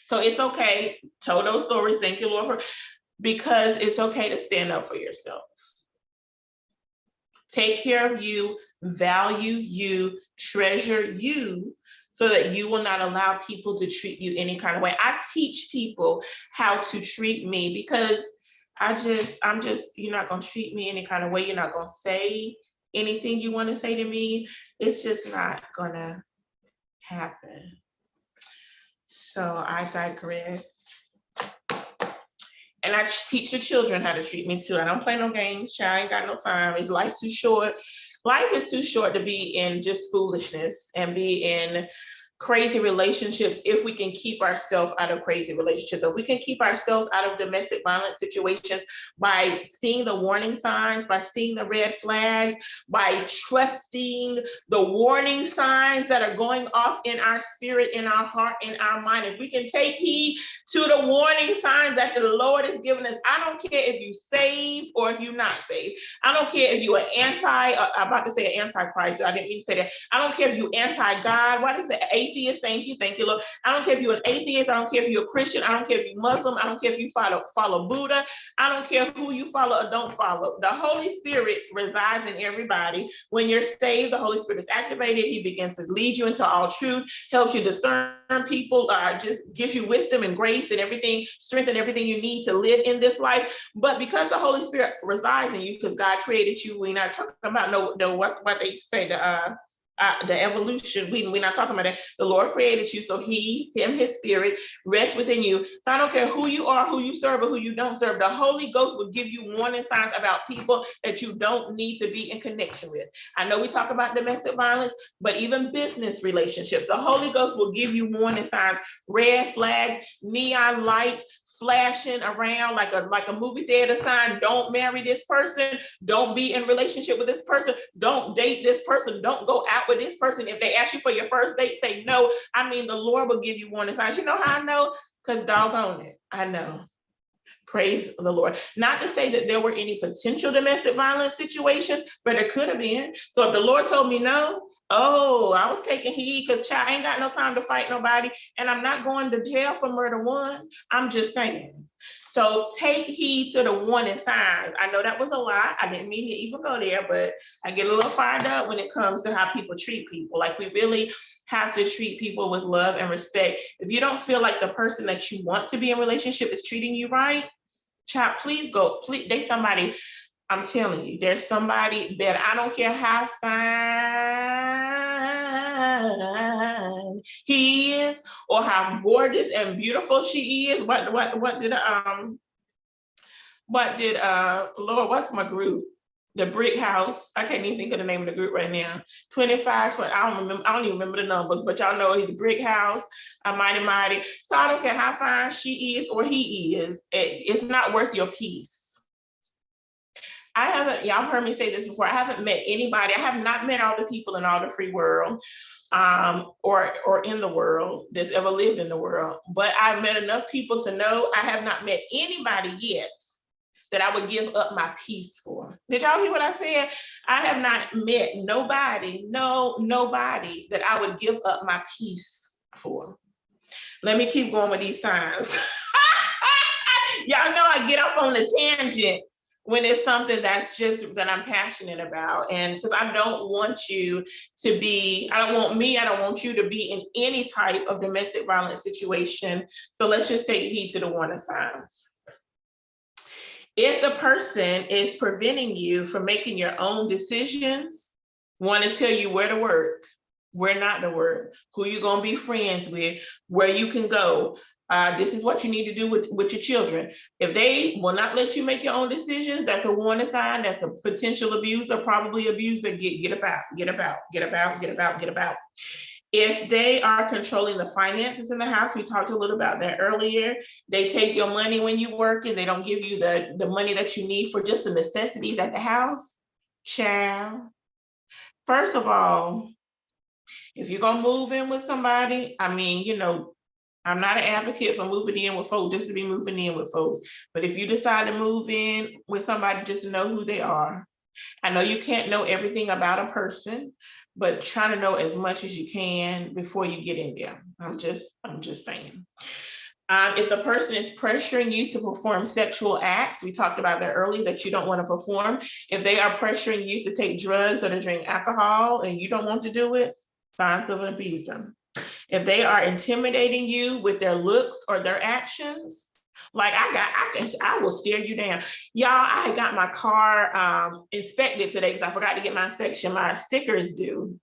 So it's okay. Tell those stories. Thank you, Lord, because it's okay to stand up for yourself. take care of you, value you, treasure you, so that you will not allow people to treat you any kind of way. I teach people how to treat me because I'm just, you're not gonna treat me any kind of way. You're not gonna say anything you want to say to me. It's just not gonna happen. So I digress. And I teach the children how to treat me too. I don't play no games, child. I ain't got no time. Is life too short? Life is too short to be in just foolishness and be in crazy relationships if we can keep ourselves out of crazy relationships. If we can keep ourselves out of domestic violence situations by seeing the warning signs, by seeing the red flags, by trusting the warning signs that are going off in our spirit, in our heart, in our mind. If we can take heed to the warning signs that the Lord has given us, I don't care if you saved or if you're not saved. I don't care if you are I'm about to say antichrist. I didn't mean to say that. I don't care if you anti-God. What is it? Atheist? Thank you, Lord. I don't care if you're an atheist. I don't care if you're a Christian. I don't care if you're Muslim. I don't care if you follow Buddha. I don't care who you follow or don't follow. The Holy Spirit resides in everybody. When you're saved, the Holy Spirit is activated. He begins to lead you into all truth, helps you discern people, just gives you wisdom and grace and everything, strength and everything you need to live in this life. But because the Holy Spirit resides in you, because God created you, we're not talking about what they say, the evolution. We're not talking about that. The Lord created you, so his spirit rests within you. So I don't care who you are, who you serve, or who you don't serve. The Holy Ghost will give you warning signs about people that you don't need to be in connection with. I know we talk about domestic violence, but even business relationships, the Holy Ghost will give you warning signs, red flags, neon lights flashing around like a movie theater sign. Don't marry this person. Don't be in relationship with this person. Don't date this person. Don't go out with this person. If they ask you for your first date, say no. I mean, the Lord will give you warning signs. You know how I know? Because doggone it, I know. Praise the Lord. Not to say that there were any potential domestic violence situations, but it could have been. So if the Lord told me no, oh, I was taking heed, because child, I ain't got no time to fight nobody, and I'm not going to jail for murder one. I'm just saying. So take heed to the warning signs. I know that was a lot. I didn't mean to even go there, but I get a little fired up when it comes to how people treat people. Like, we really have to treat people with love and respect. If you don't feel like the person that you want to be in a relationship is treating you right, child, please go. Please, there's somebody, I'm telling you, there's somebody better. I don't care how fine he is or how gorgeous and beautiful she is. What did Lord, what's my group? The Brick House. I can't even think of the name of the group right now. 25, 20, I don't even remember the numbers, but y'all know he's the Brick House, a mighty. So I don't care how fine she is or he is, it's not worth your peace. Y'all heard me say this before, I haven't met anybody, I have not met all the people in all the free world, or in the world that's ever lived in the world, but I've met enough people to know I have not met anybody yet that I would give up my peace for. Did y'all hear what I said? I have not met nobody that I would give up my peace for. Let me keep going with these signs. Y'all know I get off on the tangent when it's something that I'm passionate about. And because I don't want you to be, I don't want you to be in any type of domestic violence situation. So let's just take heed to the warning signs. If the person is preventing you from making your own decisions, want to tell you where to work, where not to work, who you're going to be friends with, where you can go, this is what you need to do with your children. If they will not let you make your own decisions, that's a warning sign. That's a potential abuser, probably abuser. Get about. If they are controlling the finances in the house, we talked a little about that earlier. They take your money when you work and they don't give you the money that you need for just the necessities at the house. Child, first of all, if you're gonna move in with somebody, I mean, I'm not an advocate for moving in with folks just to be moving in with folks. But if you decide to move in with somebody, just to know who they are. I know you can't know everything about a person, but try to know as much as you can before you get in there. I'm just saying. If the person is pressuring you to perform sexual acts, we talked about that earlier, that you don't want to perform. If they are pressuring you to take drugs or to drink alcohol and you don't want to do it, signs of an abuser. If they are intimidating you with their looks or their actions, like I will stare you down. Y'all, I got my car inspected today because I forgot to get my inspection. My sticker is due.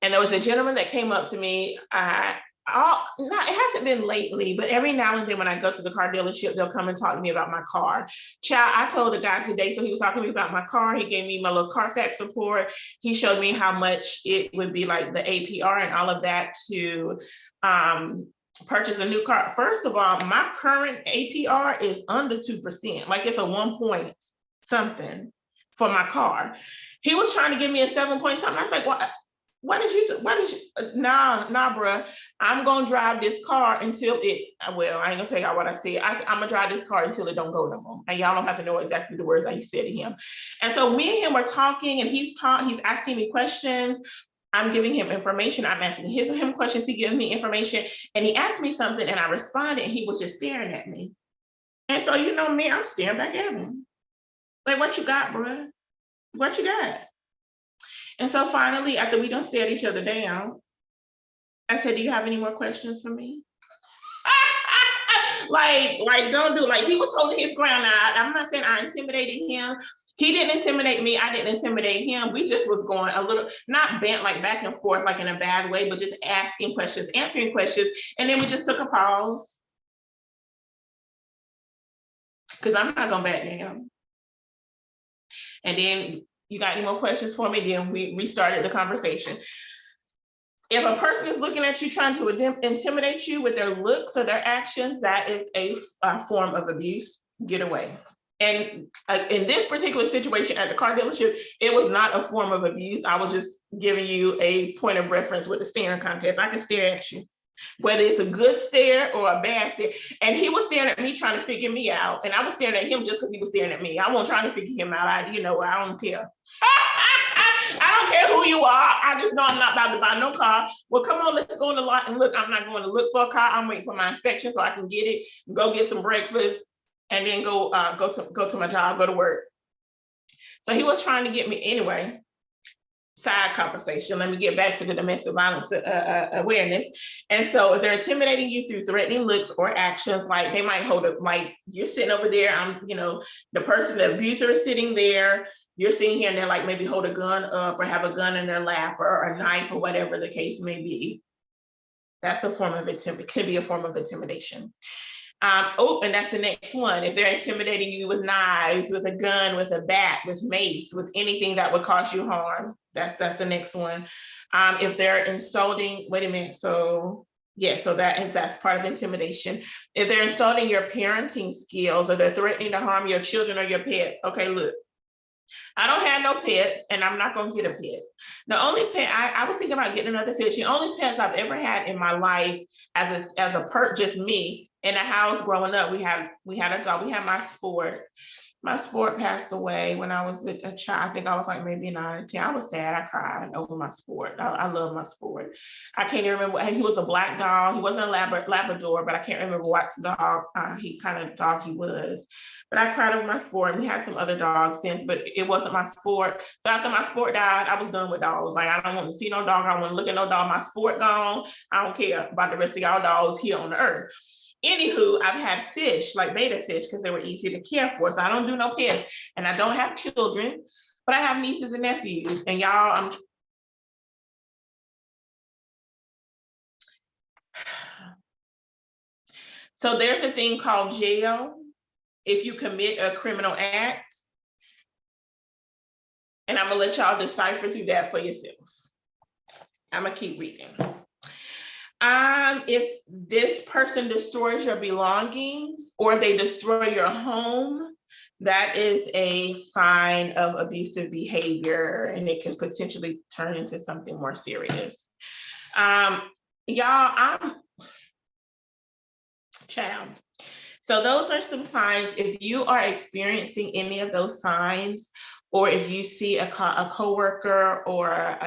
And there was a gentleman that came up to me. It hasn't been lately, but every now and then when I go to the car dealership, they'll come and talk to me about my car. Child, I told the guy today, so he was talking to me about my car. He gave me my little Carfax report. He showed me how much it would be, like the APR and all of that, to purchase a new car. First of all, my current APR is under 2%. Like it's a 1 point something for my car. He was trying to give me a 7 point something. I was like, what? Why did you, nah, bruh. I'm gonna drive this car until it, well, I ain't gonna tell y'all what I said. I'm gonna drive this car until it don't go no more. And y'all don't have to know exactly the words I said to him. And so me and him were talking, and he's asking me questions. I'm giving him information. I'm asking him questions. He gives me information. And he asked me something and I responded, and he was just staring at me. And so, you know me, I'm staring back at him. Like, what you got, bruh? What you got? And so finally, after we done stared each other down, I said, do you have any more questions for me? like, don't do, like, he was holding his ground. I'm not saying I intimidated him. He didn't intimidate me. I didn't intimidate him. We just was going a little, not bent, like back and forth, like in a bad way, but just asking questions, answering questions. And then we just took a pause. Because I'm not going to back down. And then, you got any more questions for me? Then we restarted the conversation. If a person is looking at you trying to intimidate you with their looks or their actions, that is a form of abuse. Get away. And in this particular situation at the car dealership, it was not a form of abuse. I was just giving you a point of reference with the staring contest. I can stare at you, whether it's a good stare or a bad stare. And he was staring at me trying to figure me out. And I was staring at him just because he was staring at me. I wasn't trying to figure him out. I don't care. I don't care who you are. I just know I'm not about to buy no car. Well, come on, let's go in the lot and look. I'm not going to look for a car. I'm waiting for my inspection so I can get it, go get some breakfast, and then go to my job, go to work. So he was trying to get me anyway. Side conversation. Let me get back to the domestic violence awareness. And so if they're intimidating you through threatening looks or actions, like they might hold up, like you're sitting over there, the person, the abuser is sitting there, you're sitting here and they're like maybe hold a gun up or have a gun in their lap or a knife or whatever the case may be. That's a form of it could be a form of intimidation. And that's the next one. If they're intimidating you with knives, with a gun, with a bat, with mace, with anything that would cause you harm, that's the next one. If they're insulting, wait a minute. So yeah, so that's part of intimidation. If they're insulting your parenting skills or they're threatening to harm your children or your pets, okay, look, I don't have no pets and I'm not going to get a pet. The only pet, I was thinking about getting another fish. The only pets I've ever had in my life as a pet, just me, in the house growing up, we had a dog. We had my sport. My sport passed away when I was a child. I think I was like maybe 9 or 10. I was sad. I cried over my sport. I love my sport. I can't even remember. He was a black dog. He wasn't a Labrador, but I can't remember what dog he was. But I cried over my sport. And we had some other dogs since, but it wasn't my sport. So after my sport died, I was done with dogs. Like I don't want to see no dog. I don't want to look at no dog. My sport gone. I don't care about the rest of y'all dogs here on the earth. Anywho, I've had fish, like betta fish, because they were easy to care for. So I don't do no pets. And I don't have children, but I have nieces and nephews. And y'all, so there's a thing called jail if you commit a criminal act. And I'm gonna let y'all decipher through that for yourself. I'm gonna keep reading. If this person destroys your belongings or they destroy your home, that is a sign of abusive behavior and it can potentially turn into something more serious. Y'all, child. So those are some signs. If you are experiencing any of those signs, or if you see a coworker or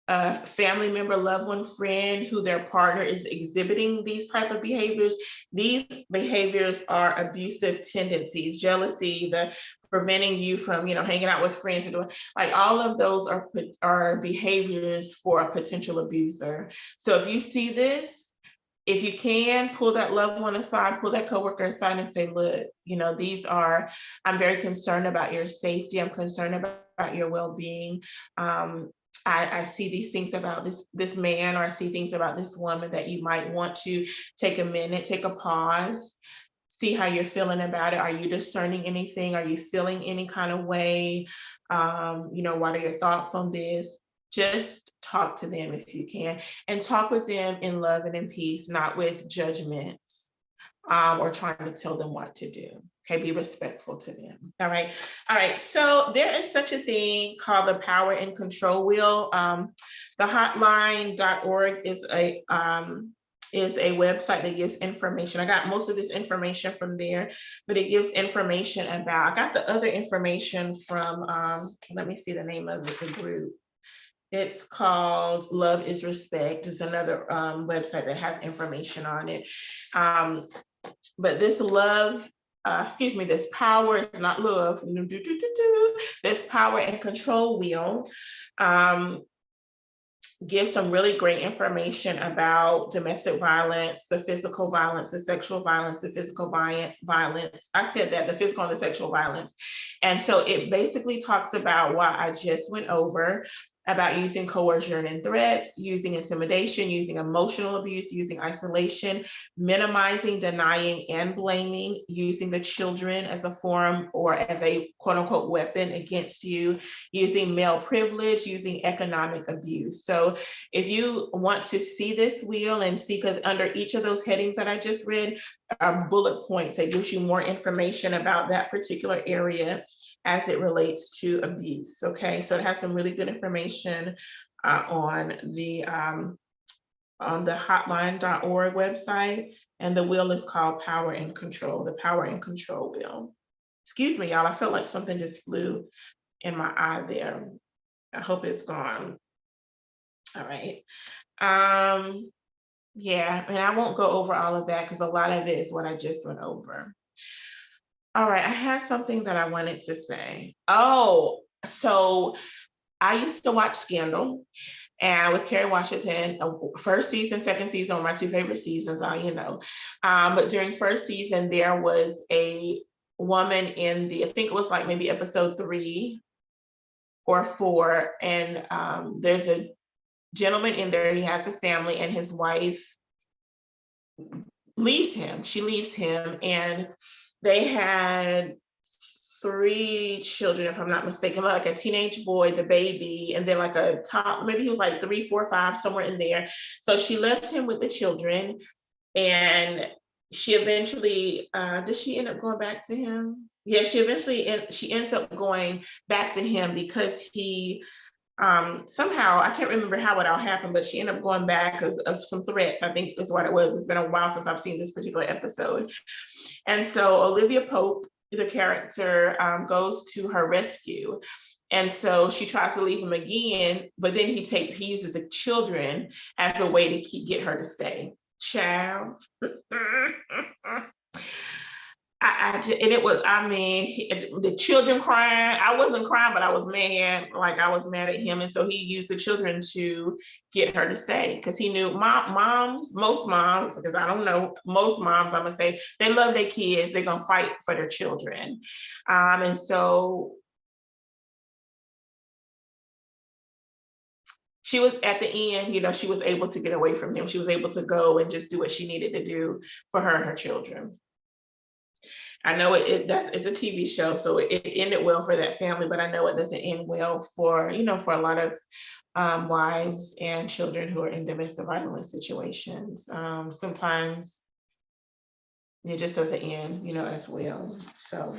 a family member, loved one, friend who their partner is exhibiting these type of behaviors, these behaviors are abusive tendencies, jealousy, the preventing you from, hanging out with friends and doing, like, all of those are behaviors for a potential abuser. So if you see this, if you can, pull that loved one aside, pull that coworker aside and say, look, I'm very concerned about your safety. I'm concerned about your well-being. I see these things about this man, or I see things about this woman that you might want to take a minute, take a pause, see how you're feeling about it. Are you discerning anything? Are you feeling any kind of way? What are your thoughts on this? Just talk to them if you can, and talk with them in love and in peace, not with judgment, or trying to tell them what to do. Okay, be respectful to them. All right. All right. So there is such a thing called the power and control wheel. The hotline.org is a website that gives information. I got most of this information from there, but it gives information about, I got the other information from, let me see the name of it, the group. It's called Love is Respect. It's another website that has information on it. But this this power is not love. This power and control wheel gives some really great information about domestic violence, the physical violence, the sexual violence, the physical violence. I said that, the physical and the sexual violence. And so it basically talks about what I just went over, about using coercion and threats, using intimidation, using emotional abuse, using isolation, minimizing, denying, and blaming, using the children as a form or as a quote unquote weapon against you, using male privilege, using economic abuse. So if you want to see this wheel and see, because under each of those headings that I just read are bullet points that gives you more information about that particular area as it relates to abuse. Okay, so it has some really good information on the hotline.org website, and the wheel is called Power and Control, the Power and Control wheel. Excuse me, y'all, I felt like something just flew in my eye there. I hope it's gone. All right. Yeah, and I won't go over all of that because a lot of it is what I just went over. All right, I had something that I wanted to say. Oh, so I used to watch Scandal, and with Kerry Washington, first season, second season were my two favorite seasons, but during first season, there was a woman in I think it was like maybe episode 3 or 4, and there's a gentleman in there, he has a family, and his wife leaves him. She leaves him, and they had 3 children, if I'm not mistaken, like a teenage boy, the baby, and then like a top, maybe he was like 3, 4, 5, somewhere in there. So she left him with the children, and she eventually, did she end up going back to him? Yeah, she ends up going back to him because he, somehow, I can't remember how it all happened, but she ended up going back because of some threats, I think is what it was. It's been a while since I've seen this particular episode. And so Olivia Pope, the character, goes to her rescue. And so she tries to leave him again, but then he uses the children as a way to get her to stay. Child. The children crying. I wasn't crying, but I was mad. Like, I was mad at him. And so he used the children to get her to stay, because he knew most moms, because I don't know, most moms, I'm gonna say, they love their kids. They're gonna fight for their children. And so she was at the end, she was able to get away from him. She was able to go and just do what she needed to do for her and her children. I know it's a TV show, so it ended well for that family, but I know it doesn't end well for a lot of wives and children who are in domestic violence situations. Sometimes it just doesn't end, as well. So,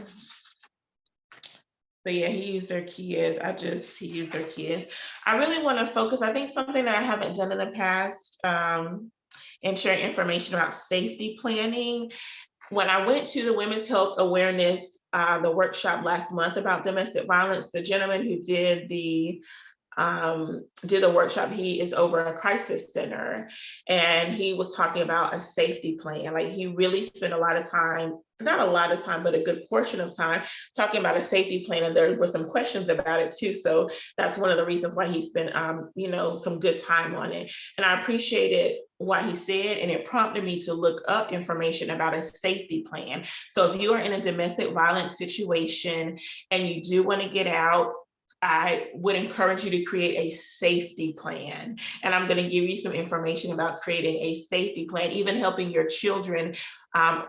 but yeah, he used their kids. He used their kids. I really want to focus. I think something that I haven't done in the past, and share information about safety planning. When I went to the Women's Health Awareness, the workshop last month about domestic violence, the gentleman who did the did the workshop. He is over a crisis center, and he was talking about a safety plan. Like, he really spent a lot of time, not a lot of time, but a good portion of time talking about a safety plan. And there were some questions about it too. So that's one of the reasons why he spent, some good time on it. And I appreciated what he said, and it prompted me to look up information about a safety plan. So if you are in a domestic violence situation and you do want to get out, I would encourage you to create a safety plan. And I'm going to give you some information about creating a safety plan, even helping your children.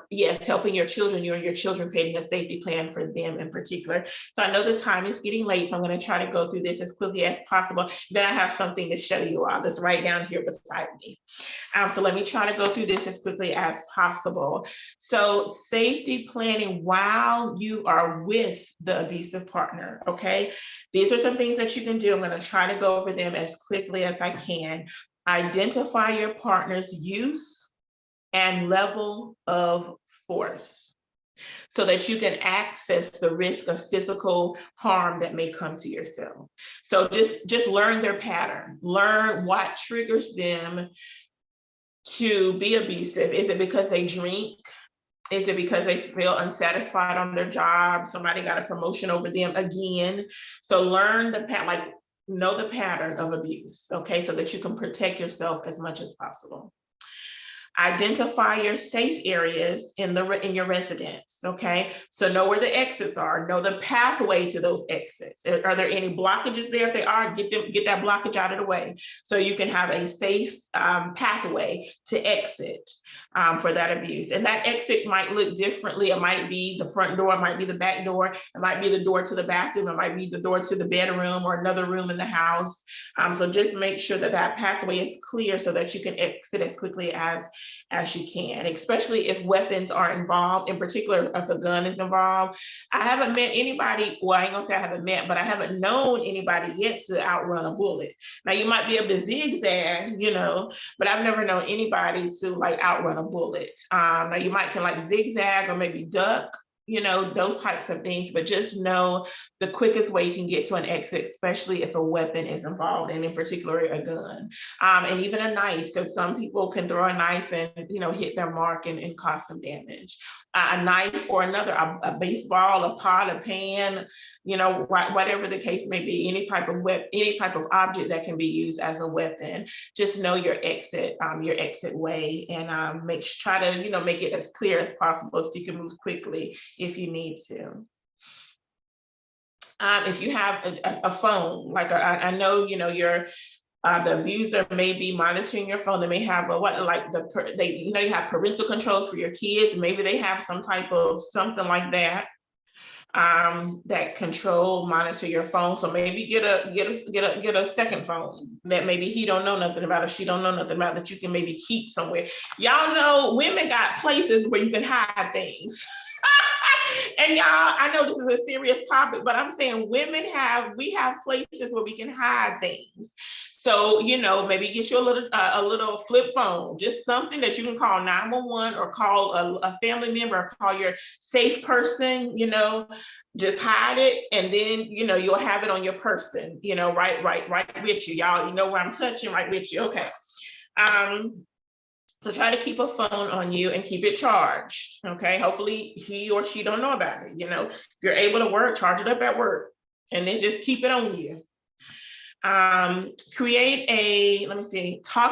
Yes, helping your children, you and your children, creating a safety plan for them in particular. So I know the time is getting late, so I'm going to try to go through this as quickly as possible. Then I have something to show you all that's right down here beside me. So let me try to go through this as quickly as possible. So safety planning while you are with the abusive partner, okay? These are some things that you can do. I'm going to try to go over them as quickly as I can. Identify your partner's use and level of force so that you can access the risk of physical harm that may come to yourself. So just learn their pattern, learn what triggers them to be abusive. Is it because they drink? Is it because they feel unsatisfied on their job? Somebody got a promotion over them again. So learn the pattern, like know the pattern of abuse, okay, so that you can protect yourself as much as possible. Identify your safe areas in your residence, okay? So know where the exits are, know the pathway to those exits. Are there any blockages there? If they are, get that blockage out of the way so you can have a safe pathway to exit for that abuse. And that exit might look differently. It might be the front door, it might be the back door, it might be the door to the bathroom, it might be the door to the bedroom or another room in the house. So just make sure that that pathway is clear so that you can exit as quickly as you can, especially if weapons are involved, in particular if a gun is involved. I haven't met anybody, well, I ain't gonna say I haven't met, but I haven't known anybody yet to outrun a bullet. Now you might be able to zigzag, but I've never known anybody to like outrun a bullet. Now you can like zigzag or maybe duck, those types of things, but just know the quickest way you can get to an exit, especially if a weapon is involved, and in particular a gun, and even a knife, because some people can throw a knife and hit their mark and cause some damage. A knife or a baseball, a pot, a pan, whatever the case may be, any type of object that can be used as a weapon. Just know your exit way, and try to make it as clear as possible so you can move quickly if you need to. If you have a phone, I know, your the abuser may be monitoring your phone. They may have you have parental controls for your kids. Maybe they have some type of something like that that monitor your phone. So maybe get a second phone that maybe he don't know nothing about or she don't know nothing about, that you can maybe keep somewhere. Y'all know women got places where you can hide things. And y'all, I know this is a serious topic, but I'm saying we have places where we can hide things. So, maybe get you a little flip phone, just something that you can call 911 or call a family member or call your safe person, just hide it. And then, you'll have it on your person, right with you. Y'all, you know where I'm touching, right with you. Okay. So try to keep a phone on you and keep it charged, okay? Hopefully he or she don't know about it, If you're able to work, charge it up at work, and then just keep it on you. Talk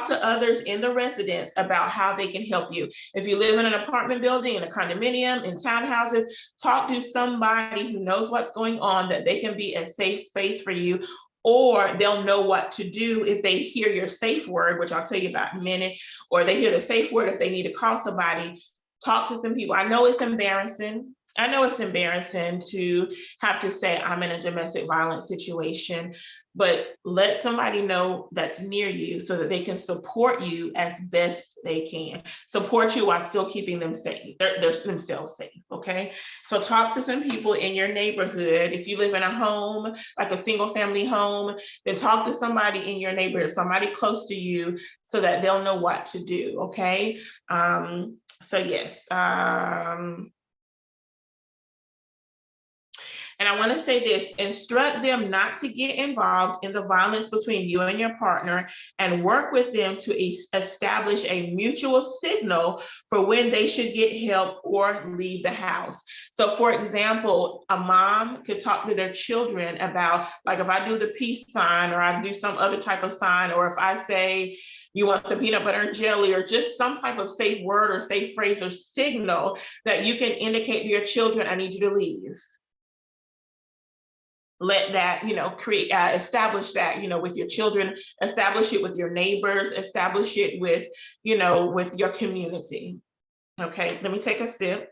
to others in the residence about how they can help you. If you live in an apartment building, in a condominium, in townhouses, talk to somebody who knows what's going on, that they can be a safe space for you, or they'll know what to do if they hear your safe word, which I'll tell you about in a minute, or they hear the safe word if they need to call somebody. Talk to some people. I know it's embarrassing to have to say I'm in a domestic violence situation, but let somebody know that's near you so that they can support you as best they can. Support you while still keeping them safe, themselves safe, okay? So talk to some people in your neighborhood. If you live in a home, like a single family home, then talk to somebody in your neighborhood, somebody close to you, so that they'll know what to do, okay? So yes. And I want to say this, instruct them not to get involved in the violence between you and your partner, and work with them to establish a mutual signal for when they should get help or leave the house. So for example, a mom could talk to their children about, like if I do the peace sign, or I do some other type of sign, or if I say, you want some peanut butter and jelly, or just some type of safe word or safe phrase or signal that you can indicate to your children, I need you to leave. Let that, create, establish that, with your children, establish it with your neighbors, establish it with, with your community. Okay, let me take a sip.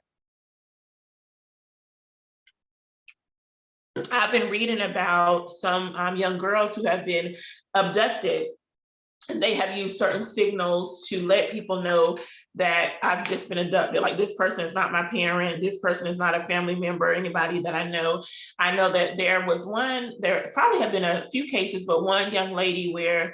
I've been reading about some young girls who have been abducted, and they have used certain signals to let people know that I've just been abducted. Like, this person is not my parent, this person is not a family member, anybody that I know. I know that there probably have been a few cases, but one young lady where I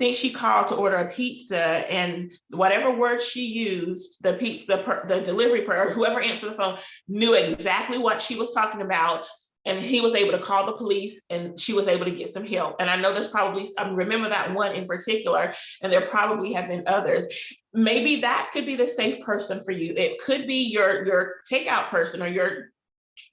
think she called to order a pizza, and whatever word she used, the delivery person, whoever answered the phone, knew exactly what she was talking about. And he was able to call the police, and she was able to get some help. And I know there's probably, I remember that one in particular, and there probably have been others. Maybe that could be the safe person for you. It could be your takeout person, or your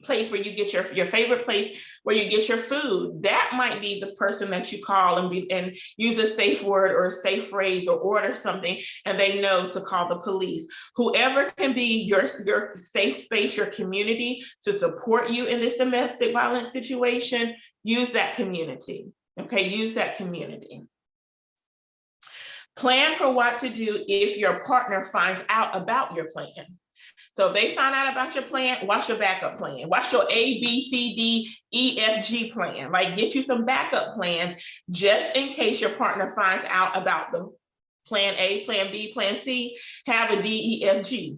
place where you get your favorite place where you get your food. That might be the person that you call and use a safe word or a safe phrase, or order something, and they know to call the police. Whoever can be your safe space, your community, to support you in this domestic violence situation, use that community. Okay, use that community. Plan for what to do if your partner finds out about your plan. So if they find out about your plan, what's your backup plan? What's your A, B, C, D, E, F, G plan? Like, get you some backup plans just in case your partner finds out about the plan A, plan B, plan C. Have a D, E, F, G.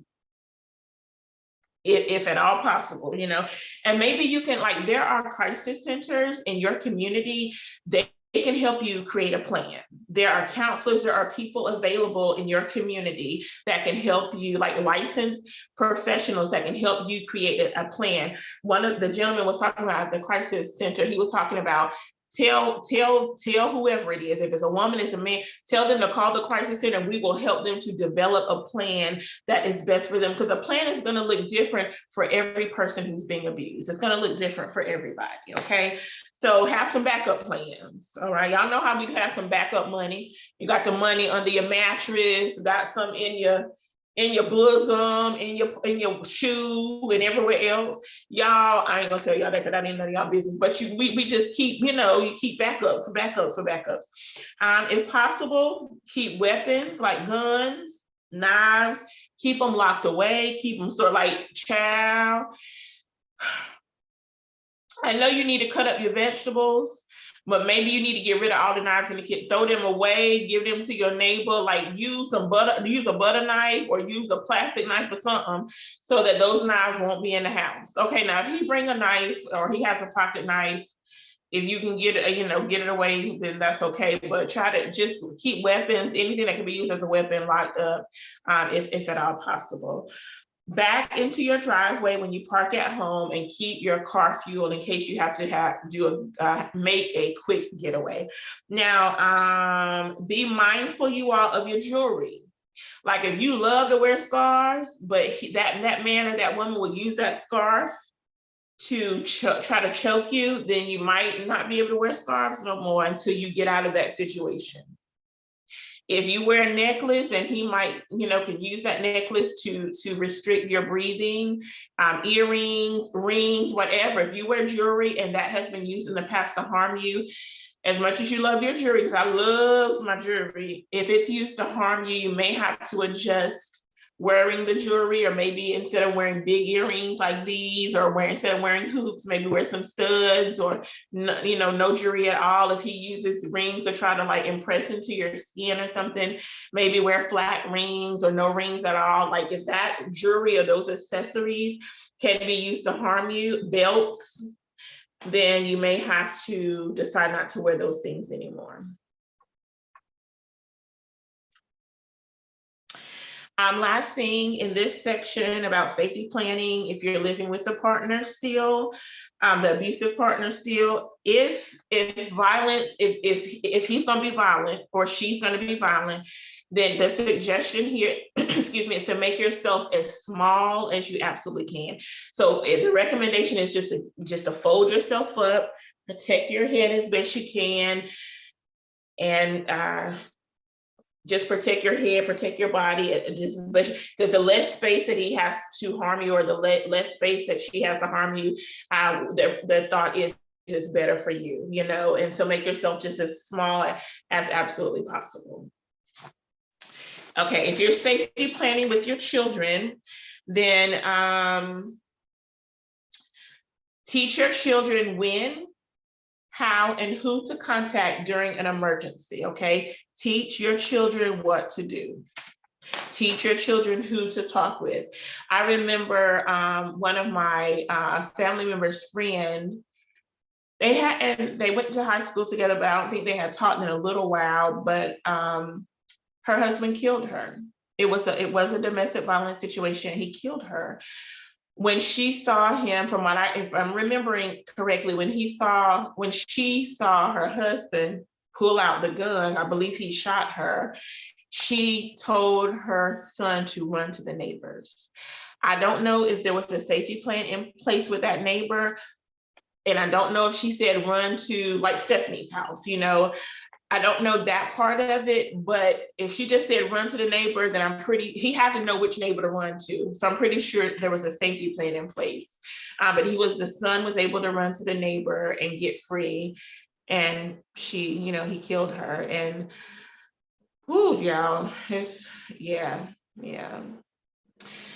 If at all possible, and maybe you can, like, there are crisis centers in your community. They can help you create a plan. There are counselors, there are people available in your community that can help you, like licensed professionals that can help you create a plan. One of the gentlemen was talking about the crisis center. He was talking about, tell whoever it is, if it's a woman, it's a man, tell them to call the crisis center, and we will help them to develop a plan that is best for them, because a plan is going to look different for every person who's being abused. It's going to look different for everybody. Okay, so have some backup plans. All right, y'all know how we have some backup money. You got the money under your mattress, got some in your bosom, in your shoe, and everywhere else. Y'all, I ain't gonna tell y'all that because I didn't know y'all business, but we just keep, you keep backups. If possible, keep weapons like guns, knives, keep them locked away, keep them stored. Like, child, I know you need to cut up your vegetables, but maybe you need to get rid of all the knives in the kitchen, throw them away, give them to your neighbor, like use a butter knife, or use a plastic knife or something, so that those knives won't be in the house. Okay, now if he bring a knife, or he has a pocket knife, if you can get it, get it away, then that's okay. But try to just keep weapons, anything that can be used as a weapon, locked up, if at all possible. Back into your driveway when you park at home, and keep your car fueled in case you have to make a quick getaway. Now, be mindful, you all, of your jewelry. Like, if you love to wear scarves, but that man or that woman will use that scarf to try to choke you, then you might not be able to wear scarves no more until you get out of that situation. If you wear a necklace, and he might, can use that necklace to restrict your breathing, earrings, rings, whatever. If you wear jewelry and that has been used in the past to harm you, as much as you love your jewelry, because I love my jewelry, if it's used to harm you, you may have to adjust wearing the jewelry, or maybe instead of wearing big earrings like these, or instead of wearing hoops, maybe wear some studs, or no jewelry at all. If he uses rings to try to, like, impress into your skin or something, maybe wear flat rings or no rings at all. Like, if that jewelry or those accessories can be used to harm you, belts, then you may have to decide not to wear those things anymore. Last thing in this section about safety planning, if you're living with the partner still, the abusive partner still, if violence, if he's going to be violent or she's going to be violent, then the suggestion here, excuse me, is to make yourself as small as you absolutely can. So the recommendation is just to fold yourself up, protect your head as best you can, and just protect your head, protect your body, because the less space that he has to harm you, or the less space that she has to harm you, the thought is it's better for you, you know, and so make yourself just as small as absolutely possible. Okay, if you're safety planning with your children, then teach your children when, how, and who to contact during an emergency, okay? Teach your children what to do. Teach your children who to talk with. I remember one of my family members' friend, they went to high school together, but I don't think they had talked in a little while, but her husband killed her. It was a domestic violence situation. He killed her. When she saw him, if I'm remembering correctly, when she saw her husband pull out the gun, I believe he shot her, she told her son to run to the neighbors. I don't know if there was a safety plan in place with that neighbor, and I don't know if she said run to like Stephanie's house, you know. I don't know that part of it, but if she just said run to the neighbor, then he had to know which neighbor to run to. So I'm pretty sure there was a safety plan in place. But the son was able to run to the neighbor and get free. And he killed her. And whoo, y'all, yeah.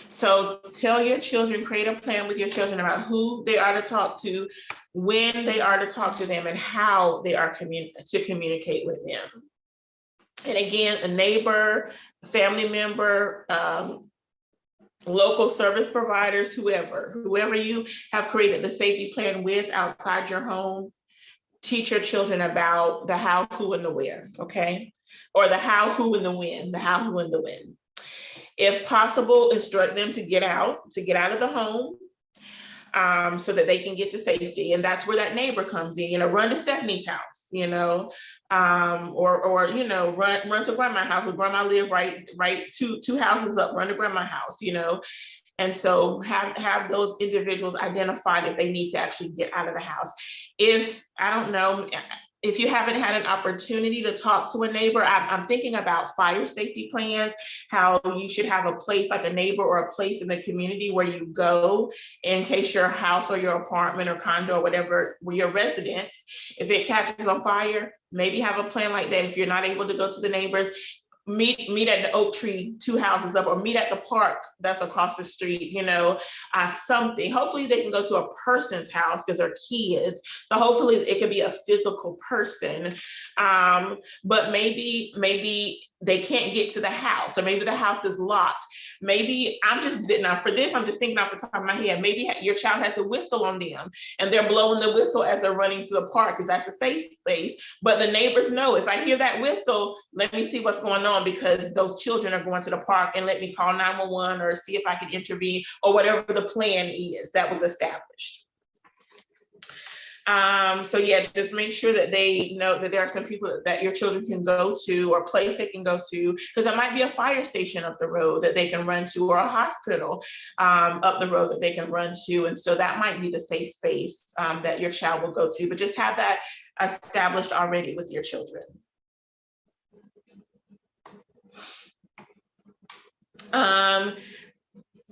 So tell your children, create a plan with your children about who they are to talk to, when they are to talk to them, and how they are to communicate with them. And again, a neighbor, a family member, local service providers, whoever you have created the safety plan with outside your home, teach your children about the how, who, and the where, okay? Or the how, who, and the when, If possible, instruct them to get out of the home, so that they can get to safety. And that's where that neighbor comes in, run to Stephanie's house, or run to grandma's house, where grandma live right two houses up, run to grandma's house, And so have those individuals identified if they need to actually get out of the house. If you haven't had an opportunity to talk to a neighbor, I'm thinking about fire safety plans, how you should have a place like a neighbor or a place in the community where you go in case your house or your apartment or condo or whatever, where your residence, if it catches on fire, maybe have a plan like that. If you're not able to go to the neighbors, meet at the oak tree 2 houses up, or meet at the park that's across the street, something. Hopefully they can go to a person's house because they're kids. So hopefully it could be a physical person. But maybe they can't get to the house, or maybe the house is locked. Maybe I'm just thinking off the top of my head, maybe your child has a whistle on them and they're blowing the whistle as they're running to the park, because that's a safe space. But the neighbors know, if I hear that whistle, let me see what's going on, because those children are going to the park, and let me call 911 or see if I can intervene, or whatever the plan is that was established. So yeah, just make sure that they know that there are some people that your children can go to, or place they can go to, because it might be a fire station up the road that they can run to, or a hospital up the road that they can run to. And so that might be the safe space that your child will go to, but just have that established already with your children.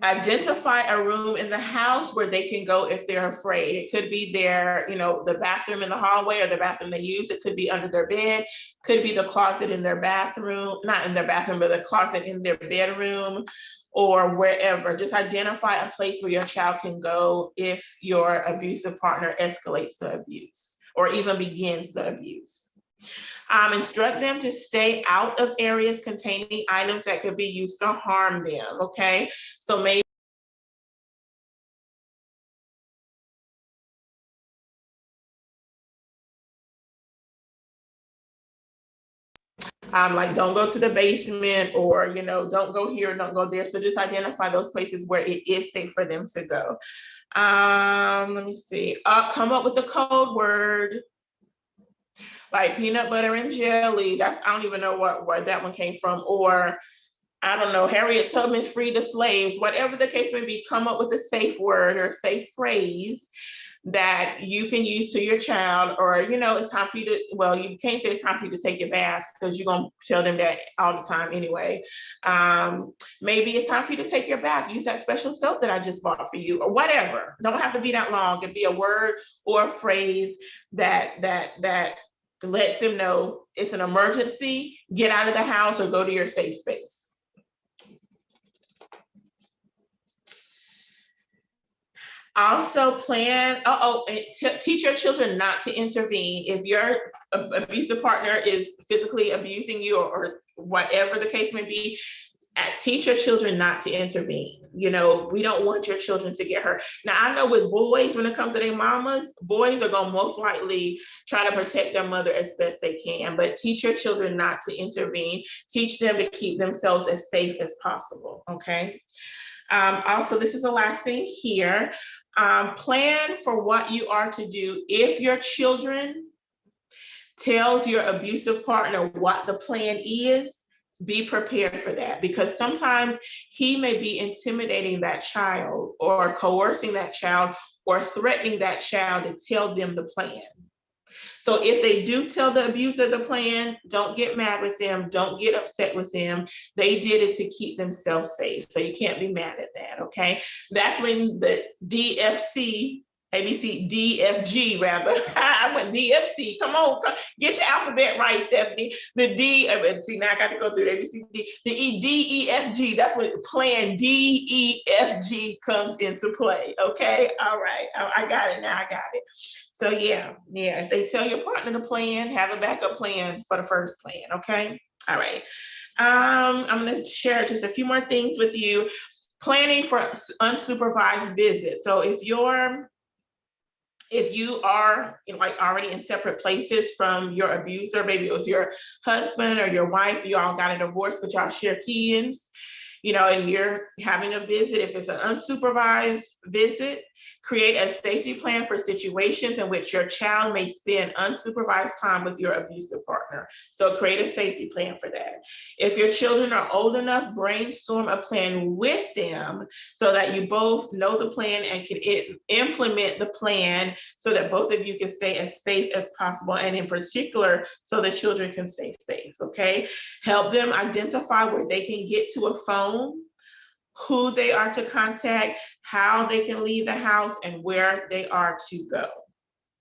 Identify a room in the house where they can go if they're afraid. It could be the bathroom in the hallway, or the bathroom they use. It could be under their bed, could be the closet in their bathroom, not in their bathroom, but the closet in their bedroom, or wherever. Just identify a place where your child can go if your abusive partner escalates the abuse or even begins the abuse. Instruct them to stay out of areas containing items that could be used to harm them, okay? So maybe Like don't go to the basement, or, don't go here, don't go there. So just identify those places where it is safe for them to go. Let me see. Come up with a code word, like peanut butter and jelly. I don't even know where that one came from. Or I don't know, Harriet Tubman freed the slaves. Whatever the case may be, come up with a safe word or safe phrase that you can use to your child. Or, it's time for you to, well, you can't say it's time for you to take your bath, because you're going to tell them that all the time anyway. Maybe it's time for you to take your bath. Use that special soap that I just bought for you, or whatever. Don't have to be that long. It could be a word or a phrase that lets them know it's an emergency, get out of the house, or go to your safe space. Also plan, teach your children not to intervene. If your abusive partner is physically abusing you, or whatever the case may be, teach your children not to intervene. We don't want your children to get hurt. Now, I know with boys, when it comes to their mamas, boys are going to most likely try to protect their mother as best they can, but teach your children not to intervene. Teach them to keep themselves as safe as possible, okay? Also, this is the last thing here. Plan for what you are to do if your children tells your abusive partner what the plan is. Be prepared for that, because sometimes he may be intimidating that child, or coercing that child, or threatening that child to tell them the plan. So if they do tell the abuser the plan, don't get mad with them. Don't get upset with them. They did it to keep themselves safe. So you can't be mad at that, okay? That's when the DFC, ABC, DFG rather. I went DFC. Come on, get your alphabet right, Stephanie. The D, see, now I got to go through the ABC, the E, D, E, F, G. That's when plan D, E, F, G comes into play. Okay, all right, I got it now. I got it. So yeah, if they tell your partner to plan, have a backup plan for the first plan. Okay, all right. I'm going to share just a few more things with you. Planning for unsupervised visits. So if you are like already in separate places from your abuser, maybe it was your husband or your wife, you all got a divorce, but y'all share kids, and you're having a visit. If it's an unsupervised visit, create a safety plan for situations in which your child may spend unsupervised time with your abusive partner. So create a safety plan for that. If your children are old enough, brainstorm a plan with them so that you both know the plan and can implement the plan, so that both of you can stay as safe as possible, and in particular, so the children can stay safe, okay? Help them identify where they can get to a phone, who they are to contact, how they can leave the house, and where they are to go,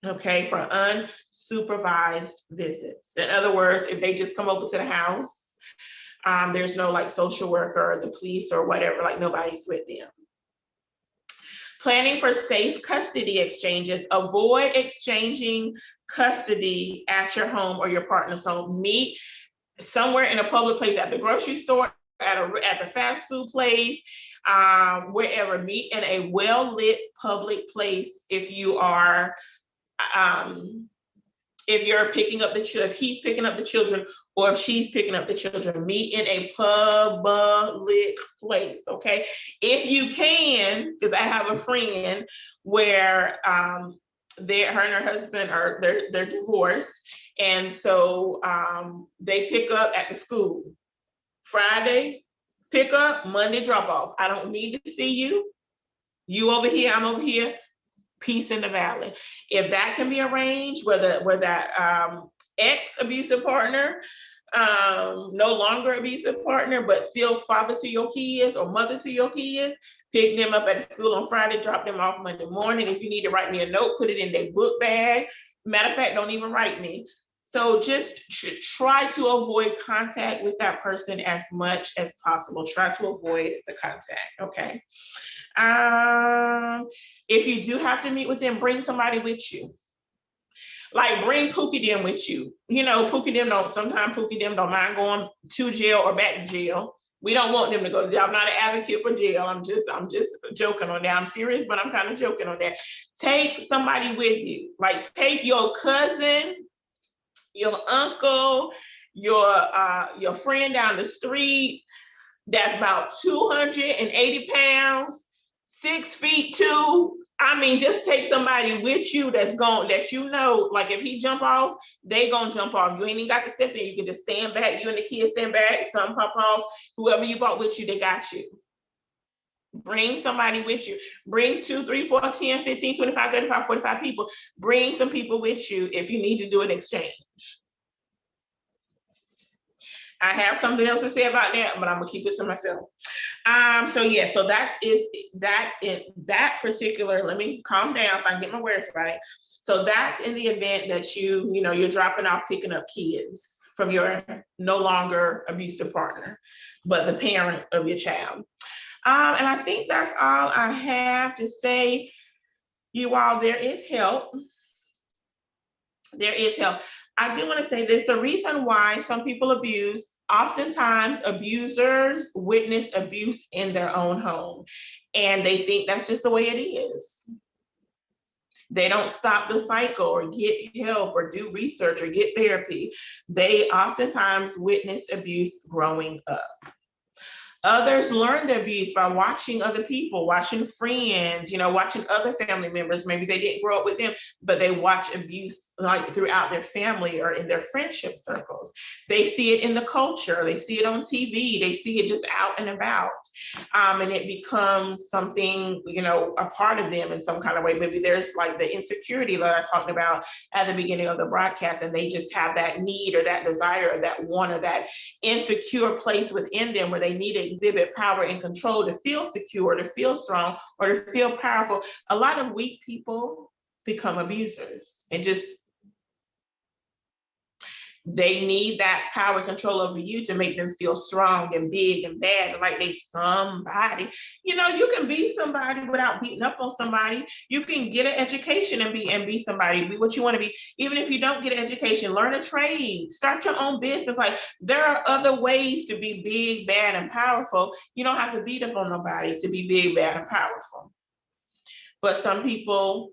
okay, for unsupervised visits. In other words, if they just come over to the house, there's no like social worker or the police or whatever, like nobody's with them. Planning for safe custody exchanges. Avoid exchanging custody at your home or your partner's home. Meet somewhere in a public place, at the grocery store, at the fast food place, wherever. Meet in a well-lit public place if you are, if you're picking up the children, if he's picking up the children, or if she's picking up the children. Meet in a public place, okay? If you can, because I have a friend where her and her husband they're divorced, and so they pick up at the school. Friday pick up, Monday drop off. I don't need to see you. You over here, I'm over here. Peace in the valley. If that can be arranged, where that ex-abusive partner, no longer abusive partner, but still father to your kids or mother to your kids, pick them up at the school on Friday, drop them off Monday morning. If you need to write me a note, put it in their book bag. Matter of fact, don't even write me. So just try to avoid contact with that person as much as possible. Try to avoid the contact, okay? If you do have to meet with them, bring somebody with you. Like bring Pookie them with you. Sometimes Pookie them don't mind going to jail or back to jail. We don't want them to go to jail. I'm not an advocate for jail. I'm just joking on that. I'm serious, but I'm kind of joking on that. Take somebody with you. Like take your cousin, your uncle, your friend down the street that's about 280 pounds, 6'2". I mean, just take somebody with you that's going, that you know, like if he jump off, they gonna jump off. You ain't even got to step in. You can just stand back. You and the kids stand back. Something pop off. Whoever you brought with you, they got you. Bring somebody with you. Bring 2, 3, 4, 10, 15, 25, 35, 45 people. Bring some people with you if you need to do an exchange. I have something else to say about that, but I'm gonna keep it to myself. So yeah, so that particular, let me calm down so I can get my words right. So that's in the event that you're dropping off, picking up kids from your no longer abusive partner, but the parent of your child. And I think that's all I have to say. You all, there is help. There is help. I do want to say this, the reason why some people abuse, oftentimes abusers witness abuse in their own home, and they think that's just the way it is. They don't stop the cycle or get help or do research or get therapy. They oftentimes witness abuse growing up. Others learn the abuse by watching other people, watching friends, watching other family members. Maybe they didn't grow up with them, but they watch abuse like throughout their family or in their friendship circles. They see it in the culture. They see it on TV. They see it just out and about. And it becomes something, a part of them in some kind of way. Maybe there's like the insecurity that I talked about at the beginning of the broadcast, and they just have that need or that desire or that want or that insecure place within them where they need to exhibit power and control to feel secure, to feel strong, or to feel powerful. A lot of weak people become abusers and just they need that power and control over you to make them feel strong and big and bad and like they somebody. You can be somebody without beating up on somebody. You can get an education and be somebody, be what you want to be. Even if you don't get an education, learn a trade, start your own business. Like there are other ways to be big, bad, and powerful. You don't have to beat up on nobody to be big, bad, and powerful. But some people,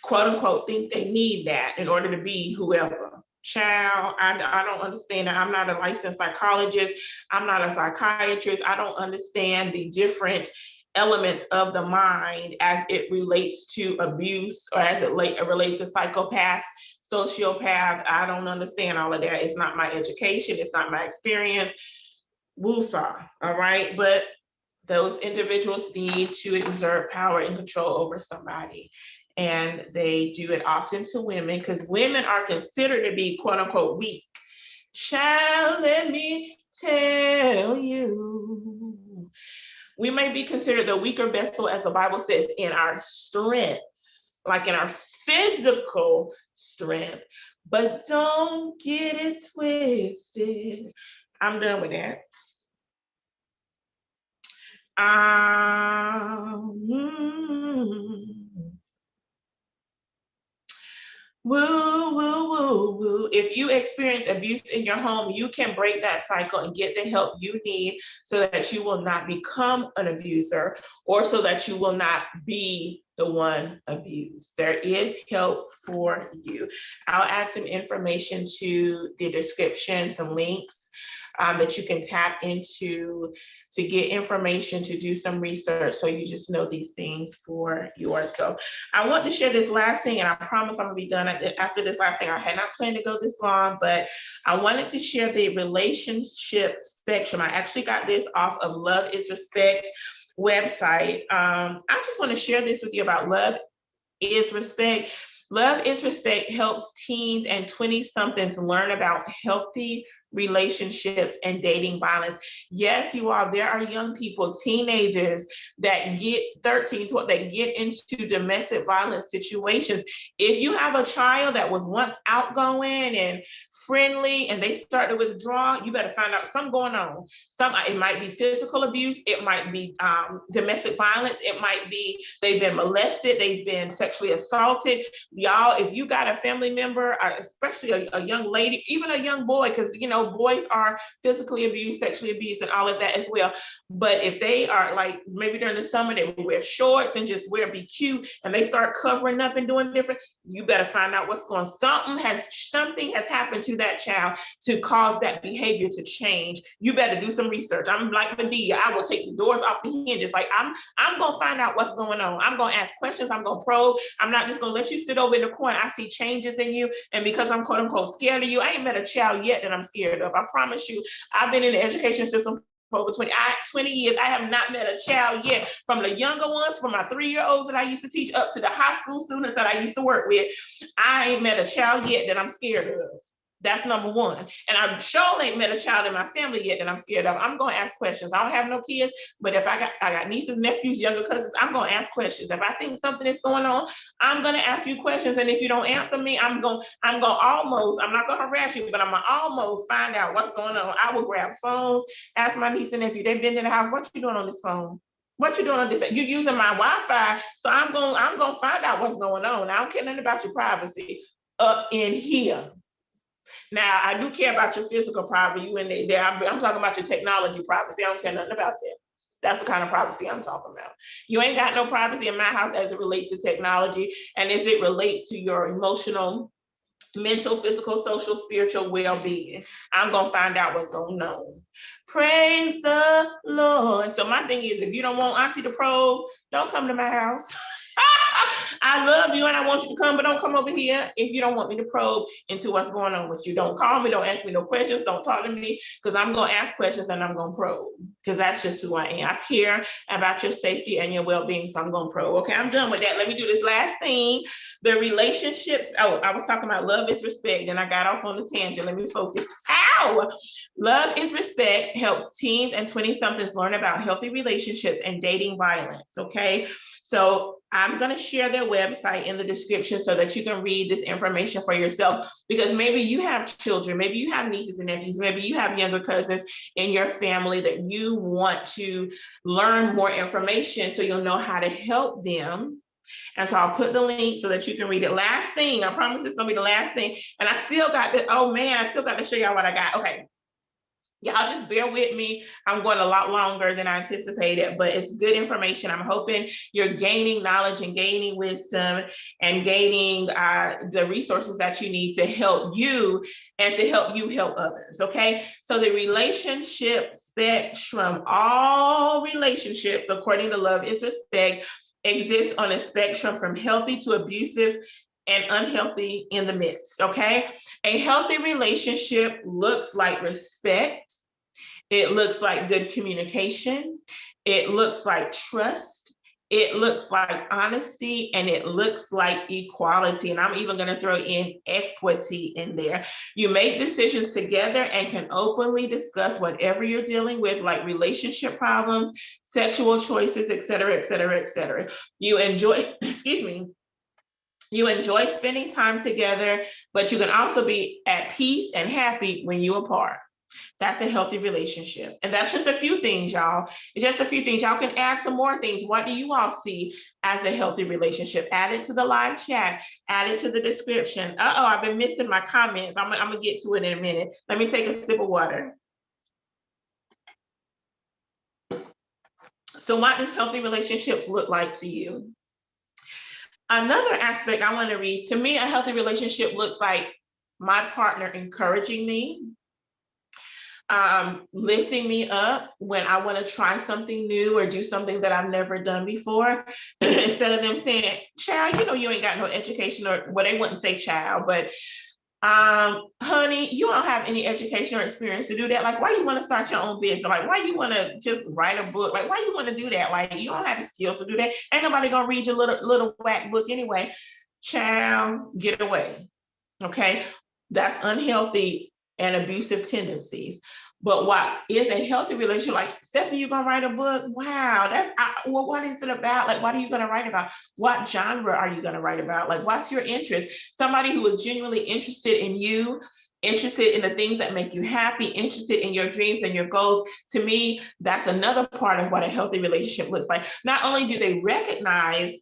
quote unquote, think they need that in order to be whoever. Child, I don't understand that. I'm not a licensed psychologist. I'm not a psychiatrist. I don't understand the different elements of the mind as it relates to abuse or as it relates to psychopath, sociopath. I don't understand all of that. It's not my education. It's not my experience. Woosah, all right? But those individuals need to exert power and control over somebody. And they do it often to women because women are considered to be quote unquote weak. Child, let me tell you, we may be considered the weaker vessel, as the Bible says, in our strength, like in our physical strength, but don't get it twisted. I'm done with that. Woo, woo, woo, woo. If you experience abuse in your home, you can break that cycle and get the help you need so that you will not become an abuser or so that you will not be the one abused. There is help for you. I'll add some information to the description, some links that you can tap into to get information, to do some research, so you just know these things for yourself. I want to share this last thing, and I promise I'm gonna be done after this last thing. I had not planned to go this long, but I wanted to share the relationship spectrum. I actually got this off of Love is Respect website. I just want to share this with you about Love is Respect. Love is Respect helps teens and 20-somethings learn about healthy relationships and dating violence. Yes, you all, there are young people, teenagers that get 13, 12, that get into domestic violence situations. If you have a child that was once outgoing and friendly and they start to withdraw, you better find out something going on. It might be physical abuse, it might be domestic violence, it might be they've been molested, they've been sexually assaulted. Y'all, if you got a family member, especially a young lady, even a young boy, because know, boys are physically abused, sexually abused, and all of that as well. But if they are like, maybe during the summer, they wear shorts and just be cute, and they start covering up and doing different, you better find out what's going on. Something has happened to that child to cause that behavior to change. You better do some research. I'm like Medea. I will take the doors off the hinges. Like I'm going to find out what's going on. I'm going to ask questions. I'm going to probe. I'm not just going to let you sit over in the corner. I see changes in you. And because I'm quote unquote scared of you, I ain't met a child yet that I'm scared of. I promise you, I've been in the education system for over 20 years. I have not met a child yet, from the younger ones, from my 3-year-olds that I used to teach up to the high school students that I used to work with. I ain't met a child yet that I'm scared of. That's number one. And I sure ain't met a child in my family yet that I'm scared of. I'm going to ask questions. I don't have no kids, but if I got nieces, nephews, younger cousins, I'm going to ask questions. If I think something is going on, I'm going to ask you questions. And if you don't answer me, I'm not going to harass you, but I'm going to almost find out what's going on. I will grab phones, ask my niece and nephew, they've been in the house, what you doing on this phone? What you doing on this? You're using my Wi-Fi, so I'm going to find out what's going on. I don't care nothing about your privacy up in here. Now, I do care about your physical privacy. You and there. I'm talking about your technology privacy. I don't care nothing about that. That's the kind of privacy I'm talking about. You ain't got no privacy in my house as it relates to technology and as it relates to your emotional, mental, physical, social, spiritual well-being. I'm going to find out what's going on. Praise the Lord. So my thing is, if you don't want Auntie to probe, don't come to my house. I love you and I want you to come, but don't come over here if you don't want me to probe into what's going on with you. Don't call me, don't ask me no questions, don't talk to me, because I'm going to ask questions and I'm going to probe, because that's just who I am. I care about your safety and your well-being, so I'm going to probe. Okay, I'm done with that. Let me do this last thing. The relationships. Oh, I was talking about love is respect, and I got off on the tangent. Let me focus. Ow! Love is respect helps teens and 20-somethings learn about healthy relationships and dating violence. Okay, so I'm going to share their website in the description so that you can read this information for yourself, because maybe you have children, maybe you have nieces and nephews, maybe you have younger cousins in your family that you want to learn more information so you'll know how to help them. And so I'll put the link so that you can read it. Last thing, I promise it's going to be the last thing. And I still got to, oh man, I still got to show y'all what I got. Okay. Y'all just bear with me. I'm going a lot longer than I anticipated, but it's good information. I'm hoping you're gaining knowledge and gaining wisdom and gaining the resources that you need to help you and to help you help others, okay? So the relationship spectrum, all relationships, according to Love is Respect, exists on a spectrum from healthy to abusive and unhealthy in the midst, okay? A healthy relationship looks like respect. It looks like good communication. It looks like trust. It looks like honesty, and it looks like equality. And I'm even going to throw in equity in there. You make decisions together and can openly discuss whatever you're dealing with, like relationship problems, sexual choices, et cetera, et cetera, et cetera. You enjoy, excuse me, you enjoy spending time together, but you can also be at peace and happy when you're apart. That's a healthy relationship. And that's just a few things, y'all. It's just a few things. Y'all can add some more things. What do you all see as a healthy relationship? Add it to the live chat. Add it to the description. Uh-oh, I've been missing my comments. I'm going to get to it in a minute. Let me take a sip of water. So what does healthy relationships look like to you? Another aspect I want to read, to me, a healthy relationship looks like my partner encouraging me, lifting me up when I want to try something new or do something that I've never done before, instead of them saying, child, you know, you ain't got no education, or well, they wouldn't say child, but honey, you don't have any education or experience to do that. Like, why you want to start your own business? Like, why you want to just write a book? Like, why you want to do that? Like, you don't have the skills to do that. Ain't nobody gonna read your little whack book anyway. Child, get away. Okay, that's unhealthy and abusive tendencies. But what is a healthy relationship? Like, Stephanie, you're gonna write a book? Wow, that's well, what is it about? Like, what are you gonna write about? What genre are you gonna write about? Like, what's your interest? Somebody who is genuinely interested in you, interested in the things that make you happy, interested in your dreams and your goals. To me, that's another part of what a healthy relationship looks like. Not only do they recognize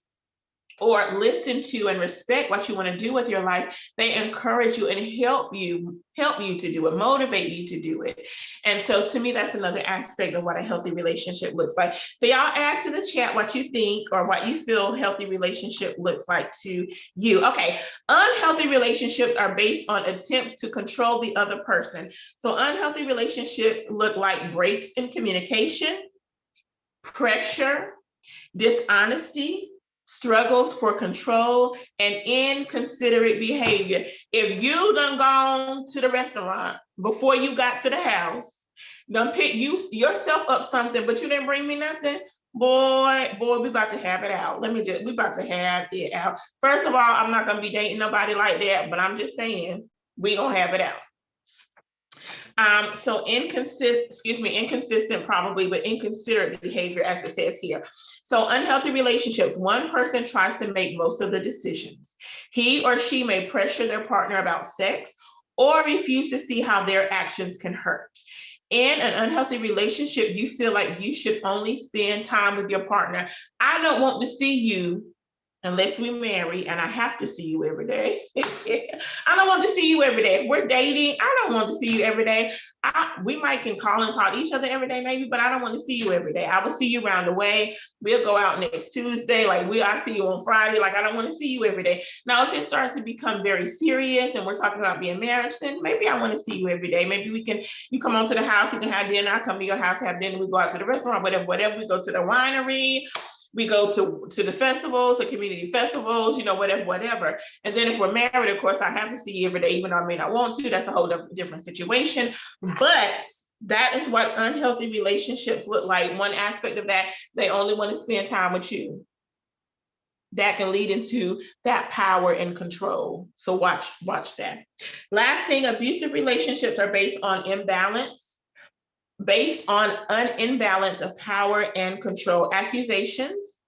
or listen to and respect what you want to do with your life. They encourage you and help you to do it, motivate you to do it. And so to me, that's another aspect of what a healthy relationship looks like. So y'all add to the chat what you think or what you feel healthy relationship looks like to you. Okay, unhealthy relationships are based on attempts to control the other person. So unhealthy relationships look like breaks in communication, pressure, dishonesty, struggles for control, and inconsiderate behavior. If you done gone to the restaurant before you got to the house, done pick yourself up something, but you didn't bring me nothing, boy, we about to have it out. We about to have it out. First of all, I'm not gonna be dating nobody like that, but I'm just saying, we gonna have it out. So inconsistent probably, but inconsiderate behavior as it says here. So unhealthy relationships, one person tries to make most of the decisions. He or she may pressure their partner about sex or refuse to see how their actions can hurt. In an unhealthy relationship, you feel like you should only spend time with your partner. I don't want to see you unless we marry and I have to see you every day. I don't want to see you every day. If we're dating, I don't want to see you every day. We might can call and talk to each other every day maybe, but I don't want to see you every day. I will see you around the way. We'll go out next Tuesday. I see you on Friday. I don't want to see you every day. Now, if it starts to become very serious and we're talking about being married, then maybe I want to see you every day. Maybe you come on to the house, you can have dinner. I come to your house, have dinner. We go out to the restaurant, whatever. We go to the winery. We go to the festivals, the community festivals, whatever. And then if we're married, of course, I have to see you every day, even though I may not want to. That's a whole different situation. But that is what unhealthy relationships look like. One aspect of that, they only want to spend time with you. That can lead into that power and control. So watch that. Last thing, abusive relationships are based on an imbalance of power and control, accusations,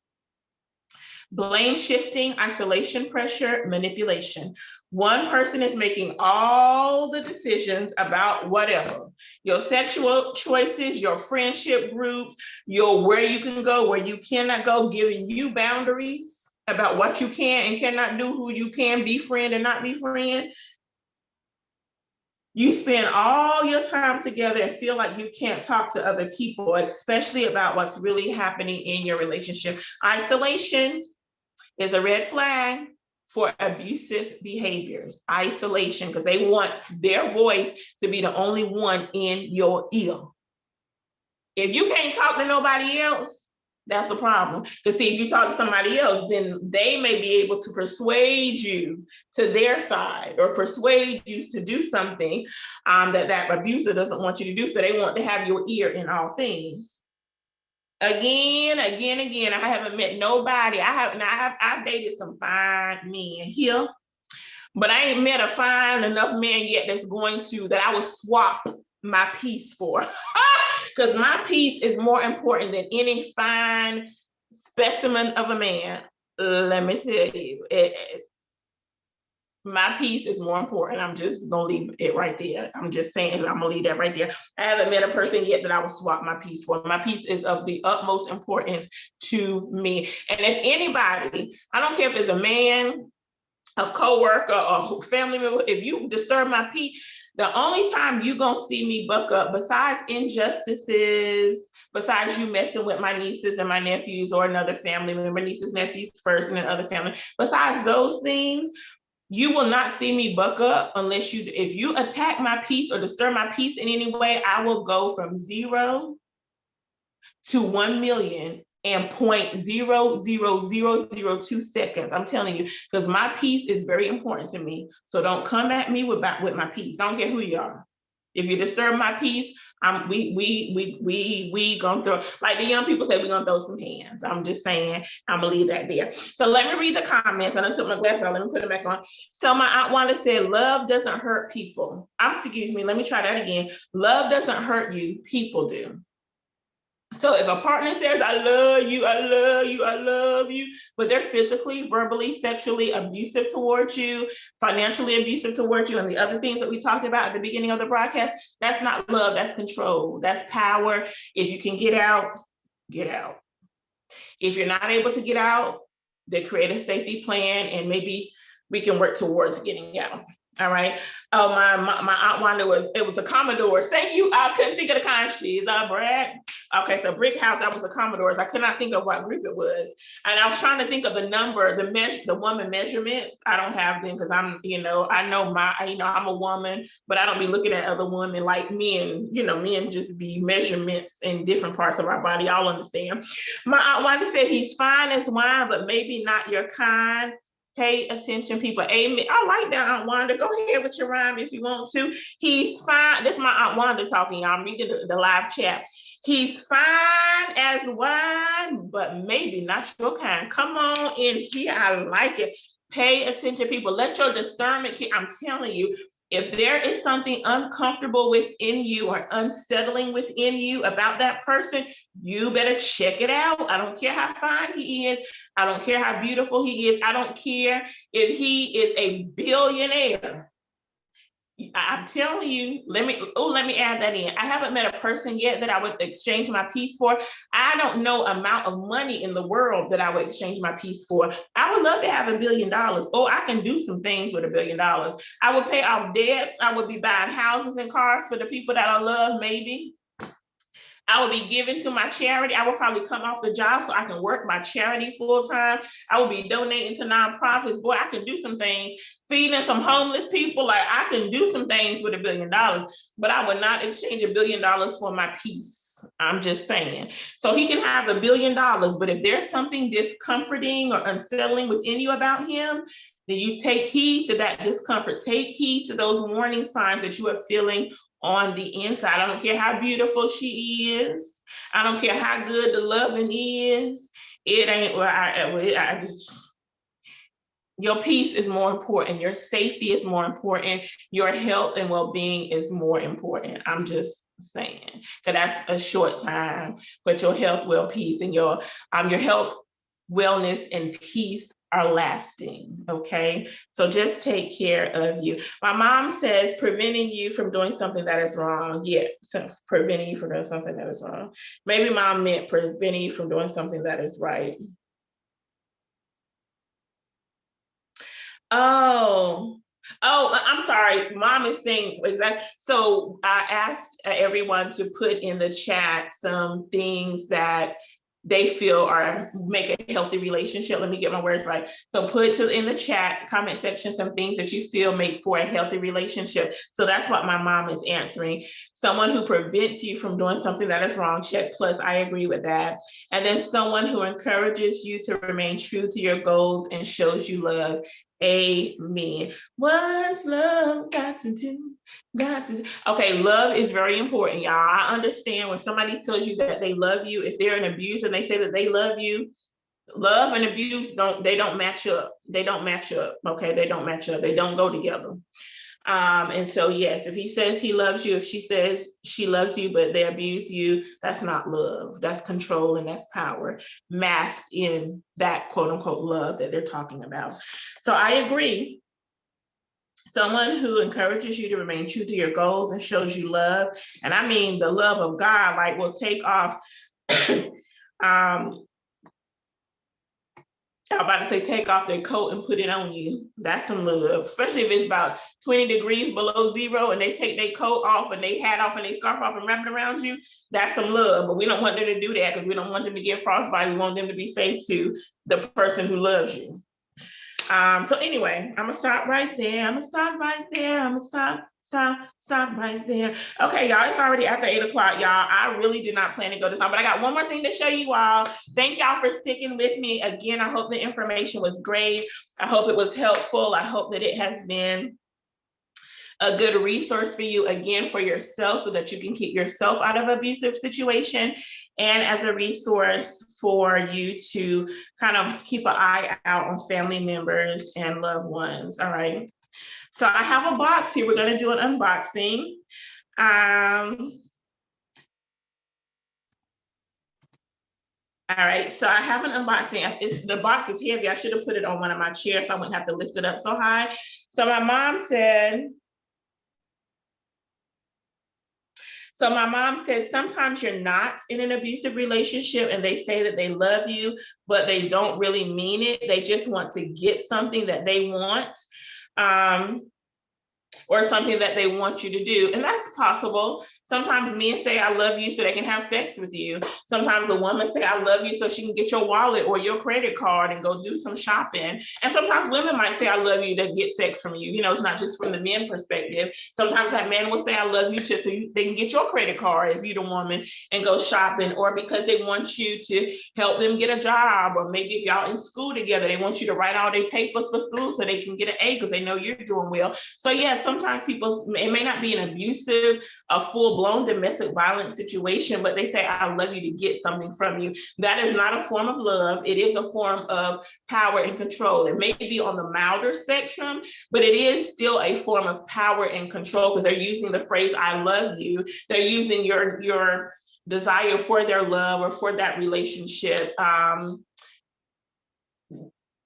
blame shifting, isolation pressure, manipulation. One person is making all the decisions about whatever, your sexual choices, your friendship groups, where you can go, where you cannot go, giving you boundaries about what you can and cannot do, who you can befriend and not befriend. You spend all your time together and feel like you can't talk to other people, especially about what's really happening in your relationship. Isolation is a red flag for abusive behaviors. Isolation, because they want their voice to be the only one in your ear. If you can't talk to nobody else, that's a problem. Because see, if you talk to somebody else, then they may be able to persuade you to their side or persuade you to do something that abuser doesn't want you to do. So they want to have your ear in all things. Again, I haven't met nobody. I've dated some fine men here, but I ain't met a fine enough man yet that I would swap my peace for. Because my peace is more important than any fine specimen of a man. Let me tell you, my peace is more important. I'm just gonna leave it right there. I'm just saying, I'm gonna leave that right there. I haven't met a person yet that I would swap my peace for. My peace is of the utmost importance to me. And if anybody, I don't care if it's a man, a coworker, or family member, if you disturb my peace, the only time you gonna see me buck up, besides injustices, besides you messing with my nieces and my nephews or another family member, nieces, nephews first, and then other family, besides those things, you will not see me buck up if you attack my peace or disturb my peace in any way. I will go from 0 to 1 million in 0.00002 seconds. I'm telling you, because my peace is very important to me. So don't come at me with my peace. I don't care who you are. If you disturb my peace, we gonna throw, like the young people say, we're gonna throw some hands. I'm just saying, I'm gonna leave that there. So let me read the comments. I done took my glasses out. Let me put it back on. So my Aunt Wanda said, love doesn't hurt people. Excuse me, let me try that again. Love doesn't hurt you, people do. So if a partner says, I love you, I love you, I love you, but they're physically, verbally, sexually abusive towards you, financially abusive towards you, and the other things that we talked about at the beginning of the broadcast, that's not love, that's control, that's power. If you can get out, get out. If you're not able to get out, they create a safety plan, and maybe we can work towards getting out. All right. Oh, my Aunt Wanda it was a Commodore. Thank you. I couldn't think of the kind. She's a brick. Okay, so brick house, that was a Commodore's. I could not think of what group it was. And I was trying to think of the number, the woman measurement. I don't have them because I'm, I know I'm a woman, but I don't be looking at other women like men. Men just be measurements in different parts of our body. I'll understand. My Aunt Wanda said he's fine as wine, but maybe not your kind. Pay attention, people. Amen. I like that, Aunt Wanda. Go ahead with your rhyme if you want to. He's fine. This is my Aunt Wanda talking. I'm reading the live chat. He's fine as wine, but maybe not your kind. Come on in here. I like it. Pay attention, people. Let your discernment, I'm telling you, if there is something uncomfortable within you or unsettling within you about that person, you better check it out. I don't care how fine he is. I don't care how beautiful he is. I don't care if he is a billionaire. I'm telling you, let me add that in. I haven't met a person yet that I would exchange my peace for. I don't know amount of money in the world that I would exchange my peace for. I would love to have $1 billion. Oh, I can do some things with $1 billion. I would pay off debt. I would be buying houses and cars for the people that I love, maybe. I would be giving to my charity. I would probably come off the job so I can work my charity full time. I would be donating to nonprofits. Boy, I can do some things, feeding some homeless people. Like, I can do some things with $1 billion, but I would not exchange $1 billion for my peace. I'm just saying. So he can have $1 billion, but if there's something discomforting or unsettling within you about him, then you take heed to that discomfort. Take heed to those warning signs that you are feeling on the inside. I don't care how beautiful she is. I don't care how good the loving is. It ain't where I just, your peace is more important. Your safety is more important. Your health and well-being is more important. I'm just saying, because that's a short time, but your health, well-peace, and your health, wellness, and peace are lasting. Okay, so just take care of you. My mom says preventing you from doing something that is wrong. Yeah, so preventing you from doing something that is wrong. Maybe mom meant preventing you from doing something that is right. Oh, I'm sorry. Mom is saying exactly. So I asked everyone to put in the chat some things that they feel make a healthy relationship. Let me get my words right. So put in the chat comment section some things that you feel make for a healthy relationship. So that's what my mom is answering. Someone who prevents you from doing something that is wrong, check plus, I agree with that. And then someone who encourages you to remain true to your goals and shows you love. Amen. What's love got to do? Okay, love is very important, y'all. I understand when somebody tells you that they love you, if they're an abuser and they say that they love you, love and abuse don't match up. They don't match up. Okay, they don't match up. They don't go together. And so yes, if he says he loves you, if she says she loves you, but they abuse you, that's not love. That's control and that's power masked in that quote unquote love that they're talking about. So I agree. Someone who encourages you to remain true to your goals and shows you love. And I mean the love of God, like will take off. I'm about to say take off their coat and put it on you. That's some love, especially if it's about 20 degrees below zero and they take their coat off and they hat off and they scarf off and wrap it around you. That's some love, but we don't want them to do that because we don't want them to get frostbite. We want them to be safe to the person who loves you. So anyway, I'm gonna stop right there. I'm gonna stop right there. Okay, y'all, it's already after 8 o'clock, y'all. I really did not plan to go this long, but I got one more thing to show you all. Thank y'all for sticking with me. Again, I hope the information was great. I hope it was helpful. I hope that it has been a good resource for you, again, for yourself, so that you can keep yourself out of abusive situation, and as a resource for you to kind of keep an eye out on family members and loved ones. All right. So I have a box here. We're going to do an unboxing. All right, so I have an unboxing. The box is heavy. I should have put it on one of my chairs so I wouldn't have to lift it up so high. So my mom said, So my mom said sometimes you're not in an abusive relationship and they say that they love you, but they don't really mean it. They just want to get something that they want. Or something that they want you to do. And that's possible. Sometimes men say, I love you so they can have sex with you. Sometimes a woman say, I love you so she can get your wallet or your credit card and go do some shopping. And sometimes women might say, I love you to get sex from you. You know, it's not just from the men perspective. Sometimes that man will say, I love you just so they can get your credit card if you're the woman and go shopping, or because they want you to help them get a job, or maybe if y'all in school together, they want you to write all their papers for school so they can get an A because they know you're doing well. So yeah, sometimes people, it may not be an abusive, a full-blown domestic violence situation, but they say, I love you to get something from you. That is not a form of love. It is a form of power and control. It may be on the milder spectrum, but it is still a form of power and control because they're using the phrase, I love you. They're using your desire for their love or for that relationship.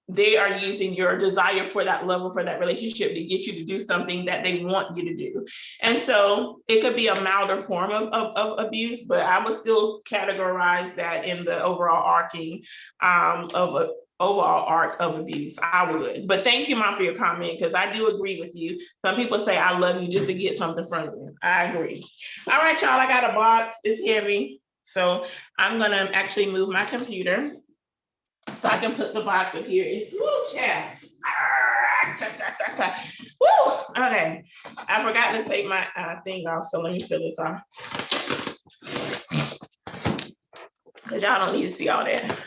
They are using your desire for that love or for that relationship to get you to do something that they want you to do. And so it could be a milder form of abuse, but I would still categorize that in the overall arcing of a overall arc of abuse. I would. But thank you, Mom, for your comment, because I do agree with you. Some people say I love you just to get something from you. I agree. All right, y'all, I got a box. It's heavy. So I'm gonna actually move my computer so I can put the box up here. It's woo, yeah. Woo, okay. I forgot to take my thing off, so let me fill this off. Because y'all don't need to see all that.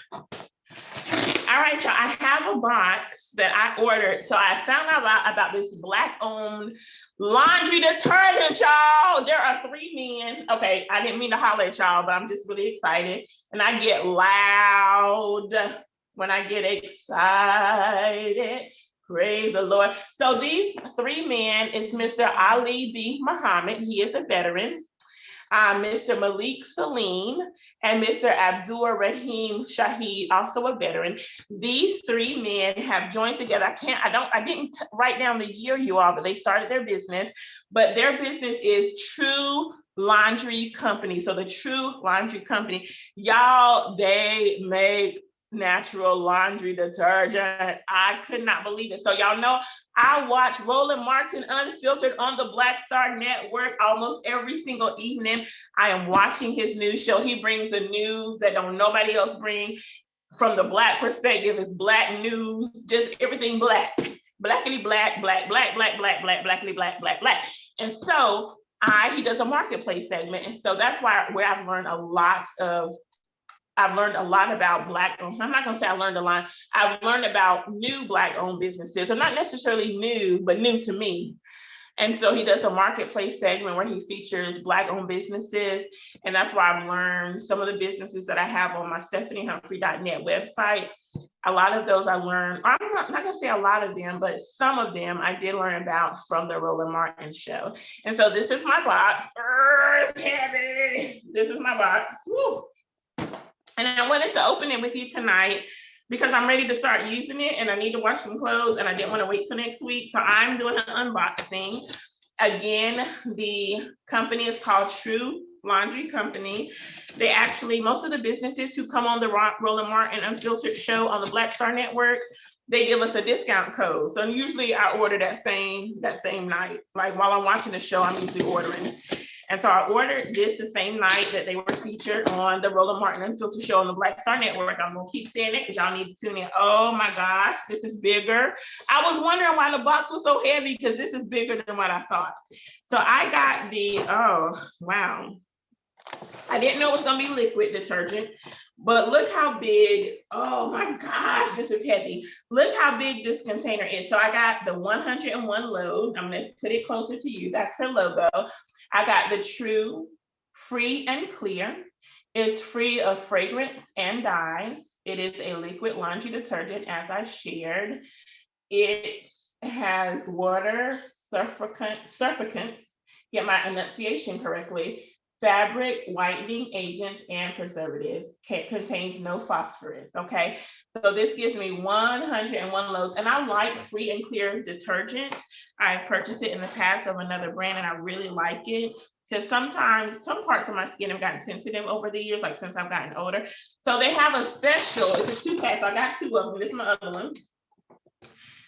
All right, y'all, I have a box that I ordered. So I found out about this Black-owned laundry detergent, y'all. There are 3 men. Okay, I didn't mean to holler at y'all, but I'm just really excited. And I get loud when I get excited. Praise the Lord. So these 3 men is Mr. Ali B. Muhammad. He is a veteran. Mr. Malik Salim and Mr. Abdul Rahim Shahid, also a veteran. These 3 men have joined together. I didn't write down the year, you all, but they started their business. But their business is True Laundry Company. So the True Laundry Company, y'all, they make natural laundry detergent. I could not believe it. So y'all know I watch Roland Martin Unfiltered on the Black Star Network almost every single evening. I am watching his news show. He brings the news that don't nobody else bring. From the Black perspective, it's Black news, just everything Black. Blackity black, black, black, black, black, black, blackity black, black, black. And so he does a marketplace segment. And so that's where I've learned a lot about Black-owned. I'm not going to say I learned a lot. I've learned about new Black-owned businesses. They're not necessarily new, but new to me. And so he does a marketplace segment where he features Black-owned businesses. And that's why I've learned some of the businesses that I have on my stephaniehumphrey.net website. A lot of those I learned, I'm not going to say a lot of them, but some of them I did learn about from the Roland Martin show. And so this is my box. It's heavy. This is my box. Woo. And I wanted to open it with you tonight because I'm ready to start using it and I need to wash some clothes and I didn't want to wait till next week. So I'm doing an unboxing. Again, the company is called True Laundry Company. They actually, most of the businesses who come on the Roland Martin Unfiltered show on the Black Star Network, they give us a discount code. So usually I order that same night. Like while I'm watching the show, I'm usually ordering. And so I ordered this the same night that they were featured on the Roland Martin Unfiltered show on the Black Star Network. I'm gonna keep saying it because y'all need to tune in. Oh my gosh, this is bigger. I was wondering why the box was so heavy because this is bigger than what I thought. So I got oh wow. I didn't know it was gonna be liquid detergent, but look how big, oh my gosh, this is heavy. Look how big this container is. So I got the 101 load. I'm gonna put it closer to you. That's her logo. I got the True Free and Clear. It's free of fragrance and dyes. It is a liquid laundry detergent, as I shared. It has water, surfactants, get my enunciation correctly, fabric whitening agents, and preservatives. Contains no phosphorus, okay? So this gives me 101 loads, and I like Free and Clear detergent. I've purchased it in the past of another brand, and I really like it. because sometimes some parts of my skin have gotten sensitive over the years, like since I've gotten older. So they have a special, it's a 2-pack. So I got 2 of them. This is my other one.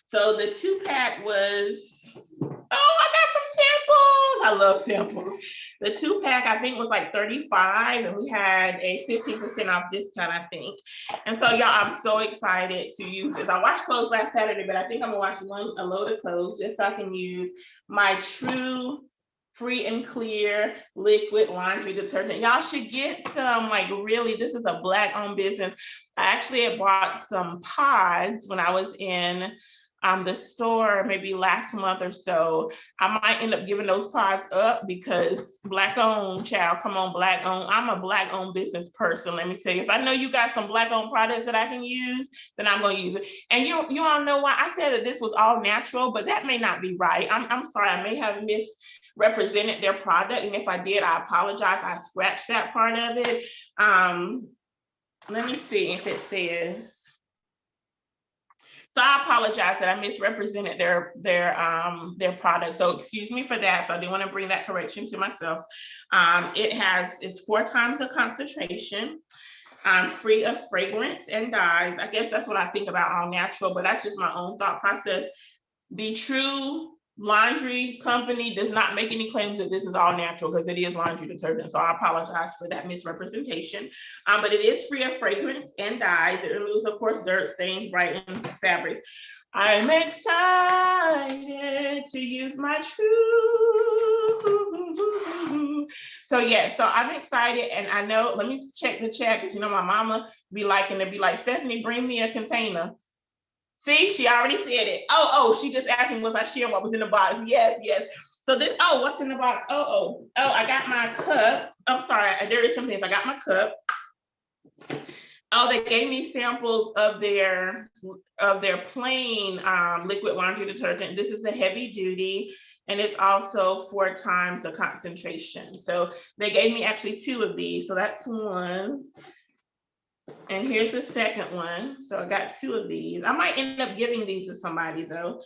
So the 2-pack was, oh, I got some samples. I love samples. The 2-pack, I think, was like $35, and we had a 15% off discount, I think. And so, y'all, I'm so excited to use this. I washed clothes last Saturday, but I think I'm gonna wash a load of clothes just so I can use my True Free and Clear liquid laundry detergent. Y'all should get some, like, really, this is a Black-owned business. I actually had bought some pods when I was in the store maybe last month or so. I might end up giving those pods up because Black-owned, child, come on, Black-owned. I'm a Black-owned business person. Let me tell you, if I know you got some Black-owned products that I can use, then I'm gonna use it. And you all know why I said that this was all natural, but that may not be right. I'm sorry, I may have misrepresented their product, and if I did, I apologize. I scratched that part of it. Let me see if it says. So I apologize that I misrepresented their product. So excuse me for that. So I do want to bring that correction to myself. It's 4 times the concentration, free of fragrance and dyes. I guess that's what I think about all natural, but that's just my own thought process. The True Laundry Company does not make any claims that this is all natural, because it is laundry detergent. So I apologize for that misrepresentation. But it is free of fragrance and dyes. It removes, of course, dirt, stains, brightens fabrics. I'm excited to use my True. So yeah, so I'm excited, and I know, let me check the chat, because you know my mama be liking to be like, Stephanie, bring me a container. See, she already said it. Oh, she just asked me, was I sharing what was in the box? Yes. So this, what's in the box? Oh, I got my cup. I'm sorry, there is some things. I got my cup. Oh, they gave me samples of their plain liquid laundry detergent. This is a heavy duty, and it's also 4 times the concentration. So they gave me actually 2 of these. So that's one. And here's the second one. So I got 2 of these. I might end up giving these to somebody though.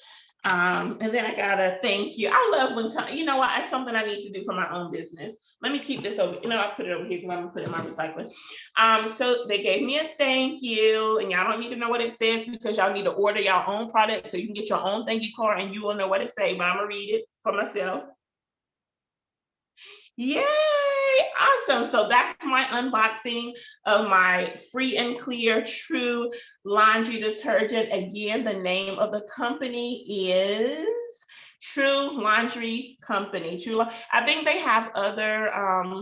And then I got a thank you. I love when, you know what, it's something I need to do for my own business. Let me keep this over, I'll put it over here because I'm gonna put it in my recycling. So they gave me a thank you, and y'all don't need to know what it says because y'all need to order your own product so you can get your own thank you card and you will know what it says, but I'm gonna read it for myself. Yay, awesome. So that's my unboxing of my Free and Clear True Laundry Detergent. Again, the name of the company is True Laundry Company. I think they have other, I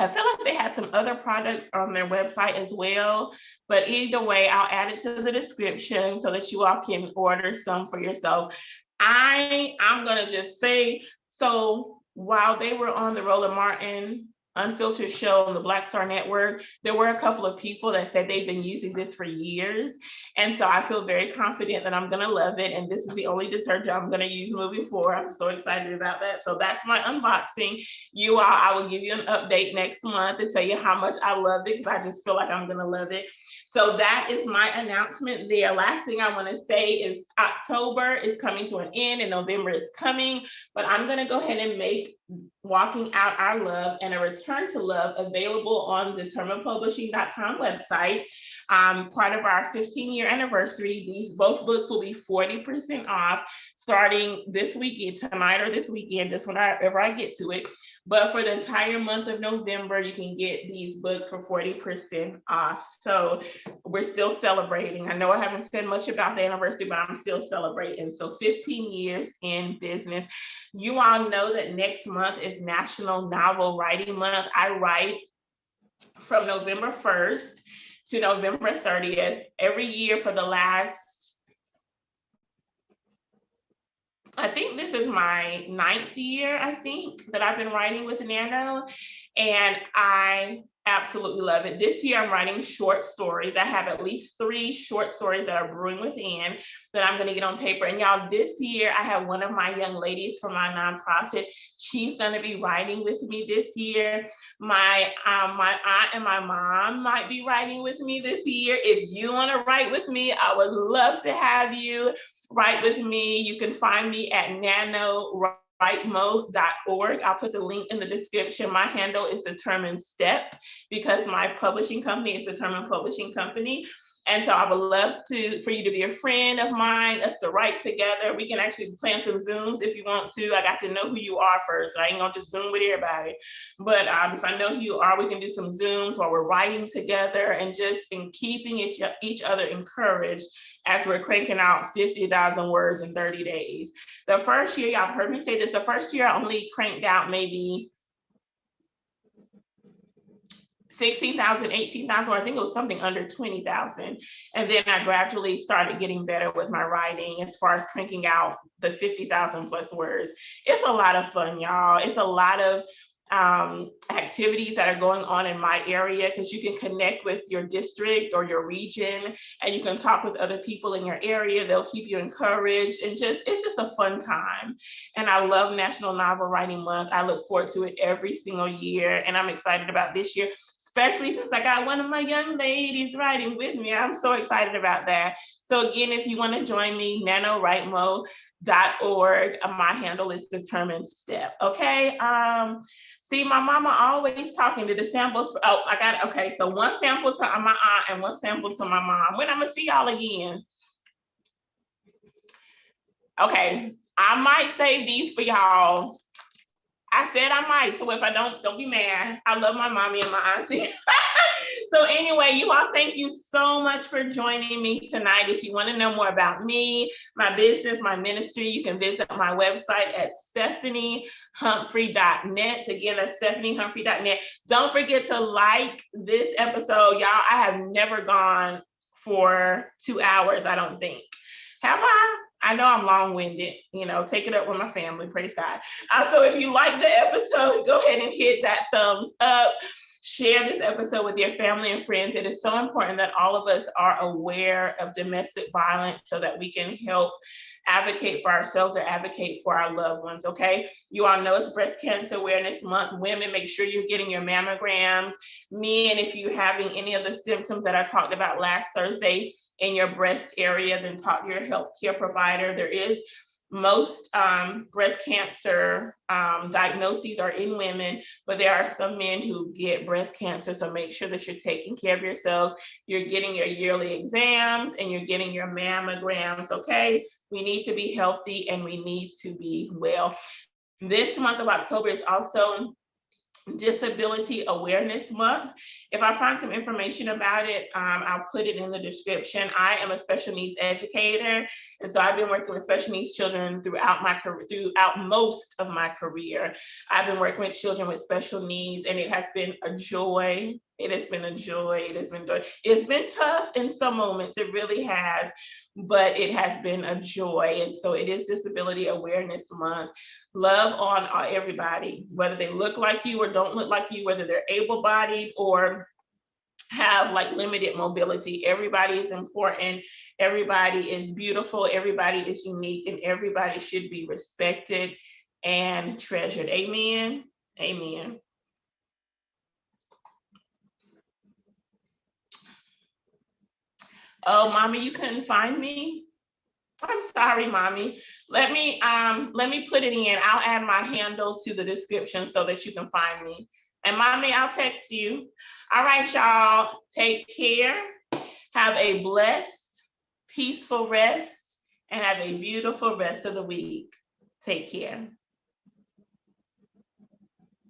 feel like they had some other products on their website as well, but either way, I'll add it to the description so that you all can order some for yourself. I'm gonna just say, so while they were on the Roland Martin Unfiltered show on the Black Star Network, there were a couple of people that said they've been using this for years. And so I feel very confident that I'm gonna love it. And this is the only detergent I'm gonna use moving forward. I'm so excited about that. So that's my unboxing. You all, I will give you an update next month to tell you how much I love it, because I just feel like I'm gonna love it. So that is my announcement there. Last thing I want to say is October is coming to an end and November is coming, but I'm going to go ahead and make Walking Out Our Love and A Return to Love available on the determinedpublishing.com website. Part of our 15-year anniversary, both books will be 40% off starting this weekend, tonight or this weekend, just whenever I get to it. But for the entire month of November, you can get these books for 40% off. So we're still celebrating. I know I haven't said much about the anniversary, but I'm still celebrating. So 15 years in business. You all know that next month is National Novel Writing Month. I write from November 1st to November 30th every year for the last, I think this is my 9th year, I think, that I've been writing with Nano, and I absolutely love it. This year I'm writing short stories. I have at least 3 short stories that are brewing within that I'm going to get on paper. And y'all, this year I have one of my young ladies from my nonprofit. She's going to be writing with me this year. My aunt and my mom might be writing with me this year. If you want to write with me, I would love to have you write with me. You can find me at Nano nanorightmo.org. I'll put the link in the description. My handle is Determined Step because my publishing company is Determined Publishing Company. And so I would love for you to be a friend of mine, us to write together. We can actually plan some Zooms if you want to. I got to know who you are first. So I ain't gonna just Zoom with everybody. But if I know who you are, we can do some Zooms while we're writing together and just in keeping each other encouraged as we're cranking out 50,000 words in 30 days. The first year, y'all have heard me say this, the first year I only cranked out maybe 16,000, 18,000, or I think it was something under 20,000. And then I gradually started getting better with my writing as far as cranking out the 50,000 plus words. It's a lot of fun, y'all. It's a lot of activities that are going on in my area because you can connect with your district or your region and you can talk with other people in your area. They'll keep you encouraged and it's just a fun time. And I love National Novel Writing Month. I look forward to it every single year and I'm excited about this year, especially since I got one of my young ladies writing with me. I'm so excited about that. So again, if you want to join me, nanorightmo.org. My handle is Determined Step. Okay. See, my mama always talking to the samples. Oh, I got it. Okay, so one sample to my aunt and one sample to my mom. When I'm gonna see y'all again. Okay, I might save these for y'all. I said I might, so if I don't be mad. I love my mommy and my auntie. So anyway, you all, thank you so much for joining me tonight. If you want to know more about me, my business, my ministry, you can visit my website at stephaniehumphrey.net. Again, that's stephaniehumphrey.net. Don't forget to like this episode. Y'all, I have never gone for 2 hours, I don't think. Have I? I know I'm long-winded, take it up with my family, praise God. So if you like the episode, go ahead and hit that thumbs up. Share this episode with your family and friends. It is so important that all of us are aware of domestic violence so that we can help advocate for ourselves or advocate for our loved ones, okay? You all know it's Breast Cancer Awareness Month. Women, make sure you're getting your mammograms. Men, if you're having any of the symptoms that I talked about last Thursday in your breast area, then talk to your healthcare provider. There is most breast cancer diagnoses are in women, but there are some men who get breast cancer. So make sure that you're taking care of yourselves. You're getting your yearly exams and you're getting your mammograms, okay? We need to be healthy and we need to be well. This month of October is also Disability Awareness Month. If I find some information about it, I'll put it in the description. I am a special needs educator, and so I've been working with special needs children throughout most of my career. I've been working with children with special needs, and it has been a joy. It has been a joy. It's been tough in some moments. It really has, but it has been a joy. And so it is Disability Awareness Month. Love on everybody, whether they look like you or don't look like you, whether they're able-bodied or have like limited mobility. Everybody is important. Everybody is beautiful. Everybody is unique, and everybody should be respected and treasured. Amen. Amen. Oh, mommy, you couldn't find me? I'm sorry, mommy. Let me put it in. I'll add my handle to the description so that you can find me. And mommy, I'll text you. All right, y'all. Take care. Have a blessed, peaceful rest and have a beautiful rest of the week. Take care.